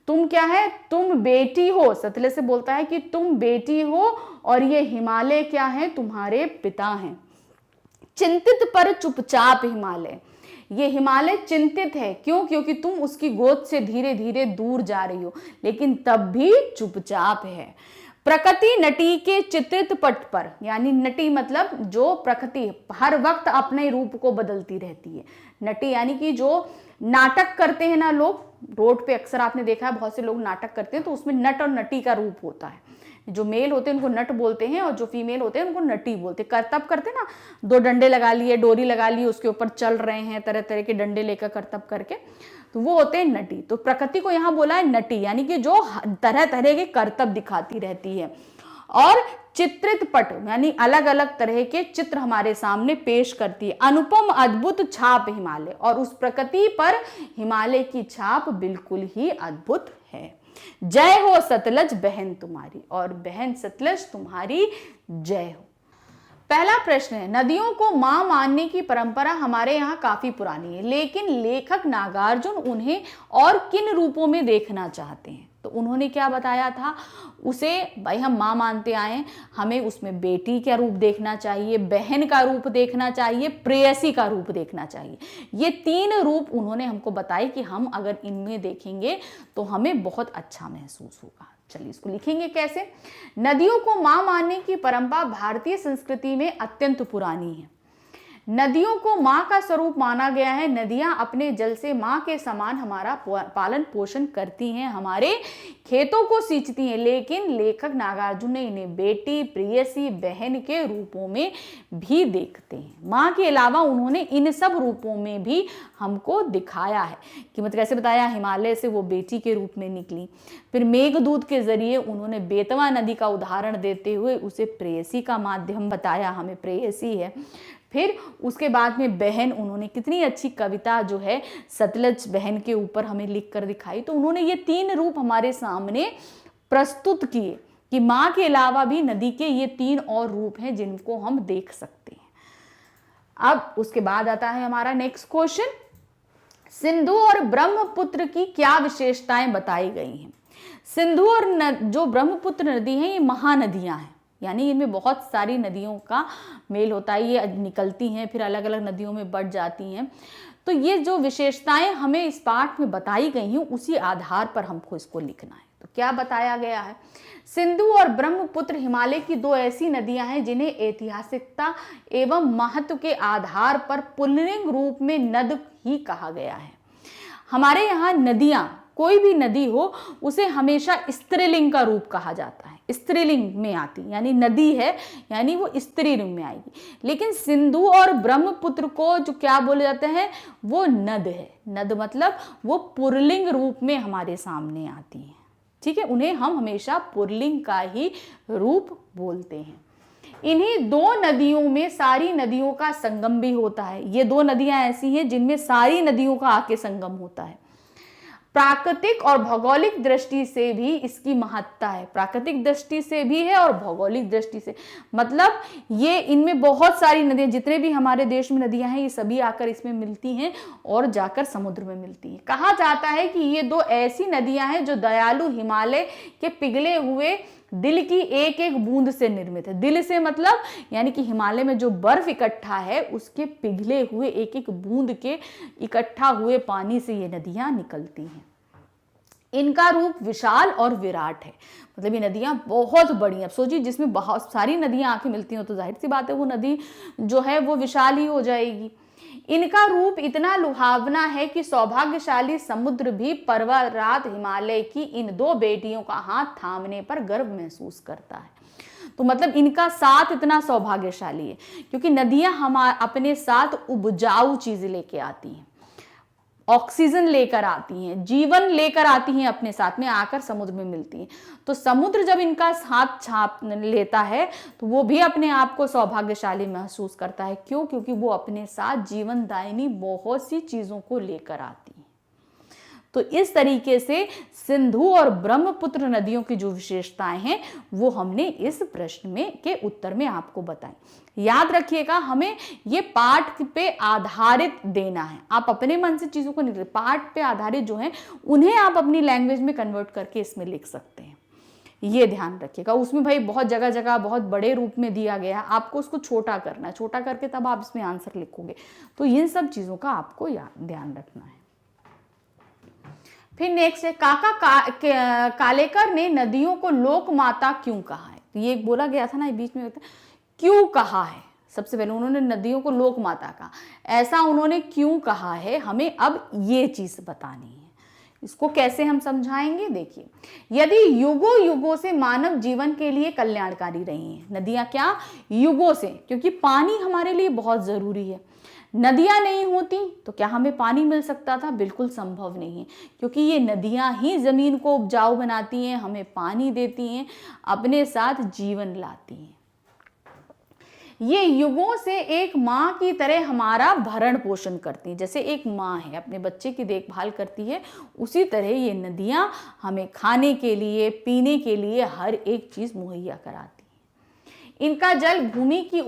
तुम क्या है, तुम बेटी हो। सतलज से बोलता है कि तुम बेटी हो और ये हिमालय क्या है, तुम्हारे पिता हैं। चिंतित पर चुपचाप हिमालय। ये हिमालय चिंतित है, क्यों? क्योंकि तुम उसकी गोद से धीरे धीरे दूर जा रही हो, लेकिन तब भी चुपचाप है। प्रकृति नटी के चित्रित पट पर, यानी नटी मतलब जो प्रकृति हर वक्त अपने रूप को बदलती रहती है। नटी यानी कि जो नाटक करते हैं ना लोग, रोड पे अक्सर आपने देखा है बहुत से लोग नाटक करते हैं, तो उसमें नट और नटी का रूप होता है। जो मेल होते हैं उनको नट बोलते हैं और जो फीमेल होते हैं उनको नटी बोलते हैं। करतब करते हैं ना, दो डंडे लगा लिए, डोरी लगा ली, उसके ऊपर चल रहे हैं तरह तरह के डंडे लेकर करतब करके, तो वो होते हैं नटी। तो प्रकृति को यहाँ बोला है नटी, यानी कि जो तरह तरह के करतब दिखाती रहती है। और चित्रित पट यानी अलग अलग तरह के चित्र हमारे सामने पेश करती है। अनुपम अद्भुत छाप हिमालय, और उस प्रकृति पर हिमालय की छाप बिल्कुल ही अद्भुत है। जय हो सतलज बहन तुम्हारी, और बहन सतलज तुम्हारी जय हो। पहला प्रश्न है, नदियों को मां मानने की परंपरा हमारे यहाँ काफी पुरानी है, लेकिन लेखक नागार्जुन उन्हें और किन रूपों में देखना चाहते हैं? तो उन्होंने क्या बताया था, उसे भाई हम मां मानते आए, हमें उसमें बेटी का रूप देखना चाहिए, बहन का रूप देखना चाहिए, प्रेयसी का रूप देखना चाहिए। ये तीन रूप उन्होंने हमको बताए कि हम अगर इनमें देखेंगे तो हमें बहुत अच्छा महसूस होगा। चलिए इसको लिखेंगे कैसे। नदियों को मां मानने की परंपरा भारतीय संस्कृति में अत्यंत पुरानी है। नदियों को माँ का स्वरूप माना गया है। नदियां अपने जल से माँ के समान हमारा पालन पोषण करती हैं, हमारे खेतों को सींचती हैं। लेकिन लेखक नागार्जुन ने इन्हें बेटी, प्रेयसी, बहन के रूपों में भी देखते हैं। माँ के अलावा उन्होंने इन सब रूपों में भी हमको दिखाया है कि मतलब कैसे बताया, हिमालय से वो बेटी के रूप में निकली, फिर मेघदूत के जरिए उन्होंने बेतवा नदी का उदाहरण देते हुए उसे प्रेयसी का माध्यम बताया, हमें प्रेयसी है। फिर उसके बाद में बहन, उन्होंने कितनी अच्छी कविता जो है सतलज बहन के ऊपर हमें लिख कर दिखाई। तो उन्होंने ये 3 रूप हमारे सामने प्रस्तुत किए कि माँ के अलावा भी नदी के ये 3 और रूप हैं जिनको हम देख सकते हैं। अब उसके बाद आता है हमारा नेक्स्ट क्वेश्चन, सिंधु और ब्रह्मपुत्र की क्या विशेषताएं बताई गई हैं। सिंधु और जो ब्रह्मपुत्र नदी है ये महानदियां हैं, यानी इनमें बहुत सारी नदियों का मेल होता है, ये निकलती हैं फिर अलग अलग नदियों में बढ़ जाती हैं। तो ये जो विशेषताएं हमें इस पाठ में बताई गई हैं उसी आधार पर हमको इसको लिखना है। तो क्या बताया गया है, सिंधु और ब्रह्मपुत्र हिमालय की 2 ऐसी नदियां हैं जिन्हें ऐतिहासिकता एवं महत्व के आधार पर पुल्लिंग रूप में नद ही कहा गया है। हमारे यहाँ नदियां, कोई भी नदी हो उसे हमेशा स्त्रीलिंग का रूप कहा जाता है, स्त्रीलिंग में आती, यानी नदी है यानी वो स्त्रीलिंग में आएगी। लेकिन सिंधु और ब्रह्मपुत्र को जो क्या बोले जाते हैं वो नद है। नद मतलब वो पुल्लिंग रूप में हमारे सामने आती हैं, ठीक है, उन्हें हम हमेशा पुल्लिंग का ही रूप बोलते हैं। इन्हीं 2 नदियों में सारी नदियों का संगम भी होता है। ये 2 नदियां ऐसी हैं जिनमें सारी नदियों का आके संगम होता है। प्राकृतिक और भौगोलिक दृष्टि से भी इसकी महत्ता है, प्राकृतिक दृष्टि से भी है और भौगोलिक दृष्टि से, मतलब ये इनमें बहुत सारी नदियां, जितने भी हमारे देश में नदियां हैं ये सभी आकर इसमें मिलती हैं और जाकर समुद्र में मिलती हैं। कहा जाता है कि ये 2 ऐसी नदियां हैं जो दयालु हिमालय के पिघले हुए दिल की एक एक बूंद से निर्मित है। दिल से मतलब यानी कि हिमालय में जो बर्फ इकट्ठा है उसके पिघले हुए एक एक बूंद के इकट्ठा हुए पानी से ये नदियां निकलती हैं। इनका रूप विशाल और विराट है, मतलब ये नदियां बहुत बड़ी हैं। अब सोचिए जिसमें बहुत सारी नदियां आके मिलती हैं तो जाहिर सी बात है वो नदी जो है वो विशाल ही हो जाएगी। इनका रूप इतना लुभावना है कि सौभाग्यशाली समुद्र भी परवरात हिमालय की इन 2 बेटियों का हाथ थामने पर गर्व महसूस करता है। तो मतलब इनका साथ इतना सौभाग्यशाली है क्योंकि नदियां अपने साथ उपजाऊ चीजें लेके आती हैं, ऑक्सीजन लेकर आती हैं, जीवन लेकर आती हैं, अपने साथ में आकर समुद्र में मिलती हैं। तो समुद्र जब इनका साथ छाप लेता है तो वो भी अपने आप को सौभाग्यशाली महसूस करता है। क्यों? क्योंकि वो अपने साथ जीवनदायिनी बहुत सी चीजों को लेकर आती है। तो इस तरीके से सिंधु और ब्रह्मपुत्र नदियों की जो विशेषताएं हैं वो हमने इस प्रश्न में के उत्तर में आपको बताई। याद रखिएगा हमें ये पाठ पे आधारित देना है, आप अपने मन से चीजों को नहीं, पाठ पे आधारित जो है उन्हें आप अपनी लैंग्वेज में कन्वर्ट करके इसमें लिख सकते हैं, ये ध्यान रखिएगा। उसमें भाई बहुत जगह जगह बहुत बड़े रूप में दिया गया है, आपको उसको छोटा करना है, छोटा करके तब आप इसमें आंसर लिखोगे। तो इन सब चीजों का आपको ध्यान रखना है। फिर नेक्स्ट है कालेकर ने नदियों को लोक माता क्यों कहा है। तो ये बोला गया था ना बीच में, क्यों कहा है। सबसे पहले उन्होंने नदियों को लोक माता कहा, ऐसा उन्होंने क्यों कहा है, हमें अब ये चीज बतानी है। इसको कैसे हम समझाएंगे, देखिए, यदि युगों युगों से मानव जीवन के लिए कल्याणकारी रही हैं नदियां, क्या युगों से, क्योंकि पानी हमारे लिए बहुत जरूरी है। नदियां नहीं होती तो क्या हमें पानी मिल सकता था? बिल्कुल संभव नहीं है, क्योंकि ये नदियां ही जमीन को उपजाऊ बनाती हैं, हमें पानी देती हैं, अपने साथ जीवन लाती हैं। ये युगों से एक माँ की तरह हमारा भरण पोषण करती हैं। जैसे एक माँ है अपने बच्चे की देखभाल करती है, उसी तरह ये नदियां हमें खाने के लिए, पीने के लिए हर एक चीज मुहैया कराती हैं। इनका जल भूमि की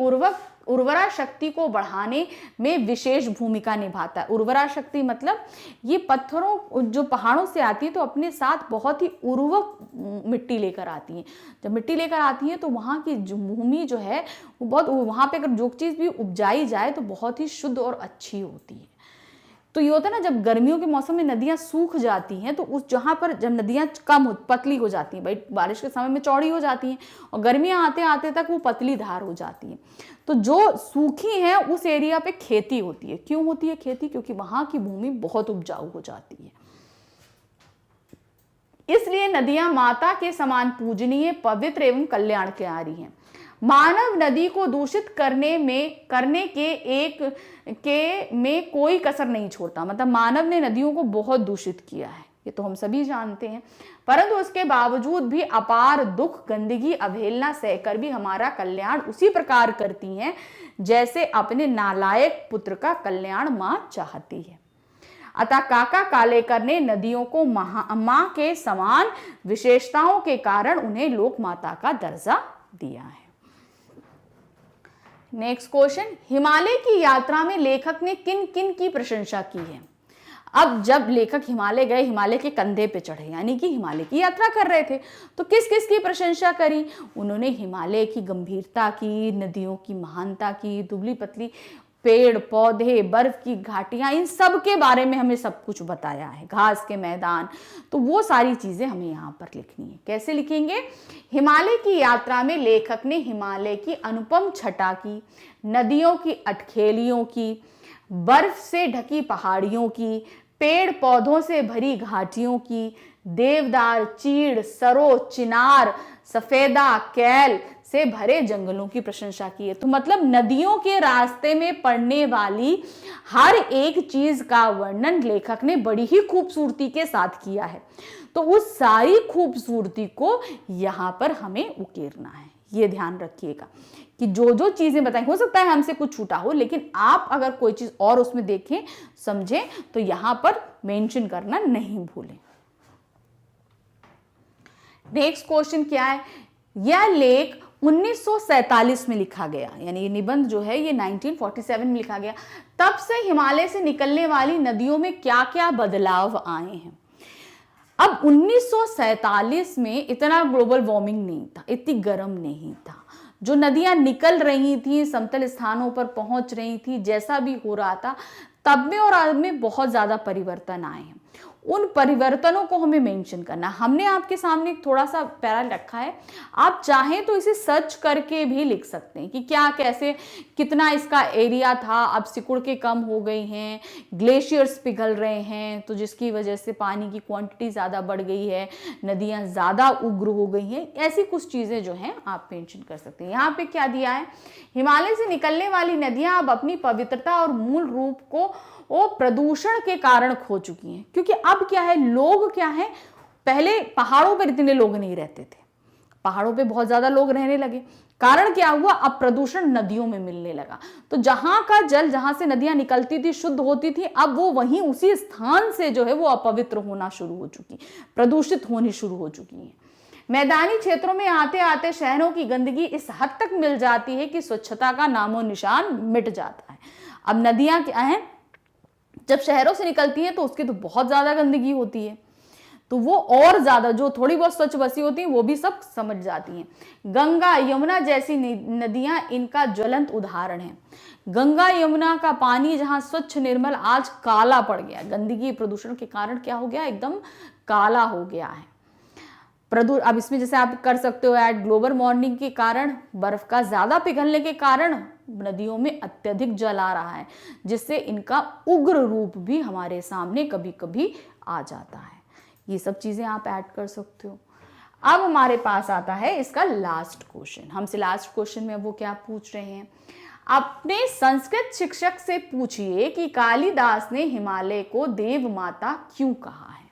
उर्वरा शक्ति को बढ़ाने में विशेष भूमिका निभाता है। उर्वरा शक्ति मतलब ये पत्थरों जो पहाड़ों से आती है तो अपने साथ बहुत ही उर्वरक मिट्टी लेकर आती हैं। जब मिट्टी लेकर आती हैं तो वहाँ की जो भूमि जो है वो बहुत, वहाँ पे अगर जो चीज़ भी उपजाई जाए तो बहुत ही शुद्ध और अच्छी होती है। तो ये होता है ना, जब गर्मियों के मौसम में नदियां सूख जाती हैं तो उस जहां पर जब नदियां पतली हो जाती हैं, भाई बारिश के समय में चौड़ी हो जाती हैं और गर्मियां आते आते तक वो पतली धार हो जाती हैं। तो जो सूखी है उस एरिया पे खेती होती है। क्यों होती है खेती? क्योंकि वहां की भूमि बहुत उपजाऊ हो जाती है। इसलिए नदियां माता के समान पूजनीय, पवित्र एवं कल्याणकारी हैं। मानव नदी को दूषित करने में कोई कसर नहीं छोड़ता। मतलब मानव ने नदियों को बहुत दूषित किया है, ये तो हम सभी जानते हैं, परंतु उसके बावजूद भी अपार दुख, गंदगी, अवहेलना सहकर भी हमारा कल्याण उसी प्रकार करती हैं जैसे अपने नालायक पुत्र का कल्याण मां चाहती है। अतः काका कालेकर ने नदियों को मां के समान विशेषताओं के कारण उन्हें लोक माता का दर्जा दिया है। नेक्स्ट क्वेश्चन, हिमालय की यात्रा में लेखक ने किन किन की प्रशंसा की है? अब जब लेखक हिमालय गए, हिमालय के कंधे पे चढ़े, यानी कि हिमालय की यात्रा कर रहे थे, तो किस किस की प्रशंसा करी? उन्होंने हिमालय की गंभीरता की, नदियों की महानता की, दुबली पतली पेड़ पौधे, बर्फ की घाटियां, इन सब के बारे में हमें सब कुछ बताया है, घास के मैदान, तो वो सारी चीजें हमें यहाँ पर लिखनी है। कैसे लिखेंगे? हिमालय की यात्रा में लेखक ने हिमालय की अनुपम छटा की, नदियों की अटखेलियों की, बर्फ से ढकी पहाड़ियों की, पेड़ पौधों से भरी घाटियों की, देवदार, चीड़, सरो, चिनार, सफेदा, कैल से भरे जंगलों की प्रशंसा की है। तो मतलब नदियों के रास्ते में पड़ने वाली हर एक चीज का वर्णन लेखक ने बड़ी ही खूबसूरती के साथ किया है। तो उस सारी खूबसूरती को यहाँ पर हमें उकेरना है। ये ध्यान रखिएगा कि जो जो चीजें बताएं, हो सकता है हमसे कुछ छूटा हो, लेकिन आप अगर कोई चीज और उसमें देखें, समझें, तो यहां पर मेंशन करना नहीं भूलें। नेक्स्ट क्वेश्चन क्या है? यह लेख 1947 में लिखा गया, यानी ये निबंध जो है ये 1947 में लिखा गया। तब से हिमालय से निकलने वाली नदियों में क्या क्या बदलाव आए हैं? अब 1947 में इतना ग्लोबल वार्मिंग नहीं था, इतनी गर्म नहीं था, जो नदियां निकल रही थी, समतल स्थानों पर पहुंच रही थी, जैसा भी हो रहा था, तब में और आज में बहुत ज्यादा परिवर्तन आए हैं। उन परिवर्तनों को हमें मेंशन करना। हमने आपके सामने थोड़ा सा पैरा रखा है, आप चाहें तो इसे सर्च करके भी लिख सकते हैं कि क्या कैसे कितना इसका एरिया था, अब सिकुड़ के कम हो गई हैं, ग्लेशियर्स पिघल रहे हैं, तो जिसकी वजह से पानी की क्वांटिटी ज़्यादा बढ़ गई है, नदियाँ ज़्यादा उग्र हो गई हैं, ऐसी कुछ चीज़ें जो हैं आप मेंशन कर सकते हैं। यहाँ पे क्या दिया है? हिमालय से निकलने वाली नदियाँ अब अपनी पवित्रता और मूल रूप को वो प्रदूषण के कारण खो चुकी हैं। क्योंकि अब क्या है, लोग क्या है, पहले पहाड़ों पर इतने लोग नहीं रहते थे, पहाड़ों पे बहुत ज्यादा लोग रहने लगे। कारण क्या हुआ? अब प्रदूषण नदियों में मिलने लगा। तो जहां का जल, जहां से नदियां निकलती थी, शुद्ध होती थी, अब वो वहीं उसी स्थान से जो है वो अपवित्र होना शुरू हो चुकी, प्रदूषित होनी शुरू हो चुकी है। मैदानी क्षेत्रों में आते आते शहरों की गंदगी इस हद तक मिल जाती है कि स्वच्छता का नामो निशान मिट जाता है। अब नदियां क्या है, जब शहरों से निकलती है तो उसकी तो बहुत ज्यादा गंदगी होती है, तो वो और ज्यादा, जो थोड़ी बहुत स्वच्छ बसी होती हैं वो भी सब समझ जाती हैं। गंगा यमुना जैसी नदियां इनका ज्वलंत उदाहरण है। गंगा यमुना का पानी जहां स्वच्छ निर्मल, आज काला पड़ गया, गंदगी प्रदूषण के कारण क्या हो गया, एकदम काला हो गया है। अब इसमें जैसे आप कर सकते हो ऐड, ग्लोबल वार्मिंग के कारण, बर्फ का ज्यादा पिघलने के कारण नदियों में अत्यधिक जल आ रहा है, जिससे इनका उग्र रूप भी हमारे सामने कभी कभी आ जाता है। ये सब चीजें आप ऐड कर सकते हो। अब हमारे पास आता है इसका लास्ट क्वेश्चन। हमसे लास्ट क्वेश्चन में वो क्या पूछ रहे हैं? अपने संस्कृत शिक्षक से पूछिए कि कालिदास ने हिमालय को देव माता क्यों कहा है।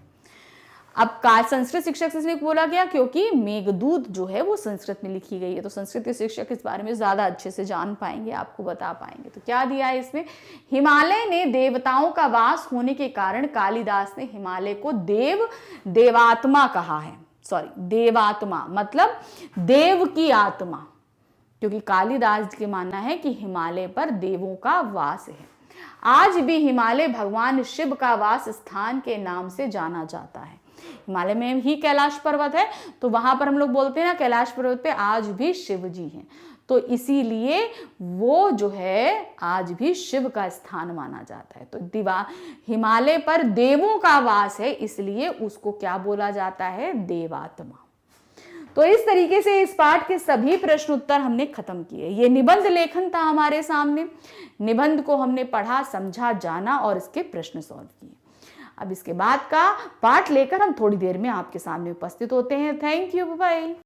अब संस्कृत शिक्षक से इसलिए बोला गया क्योंकि मेघदूत जो है वो संस्कृत में लिखी गई है, तो संस्कृत के शिक्षक इस बारे में ज्यादा अच्छे से जान पाएंगे, आपको बता पाएंगे। तो क्या दिया है इसमें? हिमालय ने देवताओं का वास होने के कारण कालिदास ने हिमालय को देवात्मा कहा है। सॉरी, देवात्मा मतलब देव की आत्मा, क्योंकि कालिदास के मानना है कि हिमालय पर देवों का वास है। आज भी हिमालय भगवान शिव का वास स्थान के नाम से जाना जाता है। हिमालय में ही कैलाश पर्वत है, तो वहां पर हम लोग बोलते हैं ना कैलाश पर्वत पे आज भी शिव जी हैं, तो इसीलिए वो जो है आज भी शिव का स्थान माना जाता है। तो हिमालय पर देवों का वास है, इसलिए उसको क्या बोला जाता है, देवात्मा। तो इस तरीके से इस पाठ के सभी प्रश्न उत्तर हमने खत्म किए। ये निबंध लेखन था हमारे सामने, निबंध को हमने पढ़ा, समझा, जाना और इसके प्रश्न सॉल्व किए। अब इसके बाद का पाठ लेकर हम थोड़ी देर में आपके सामने उपस्थित होते हैं। Thank you, bye.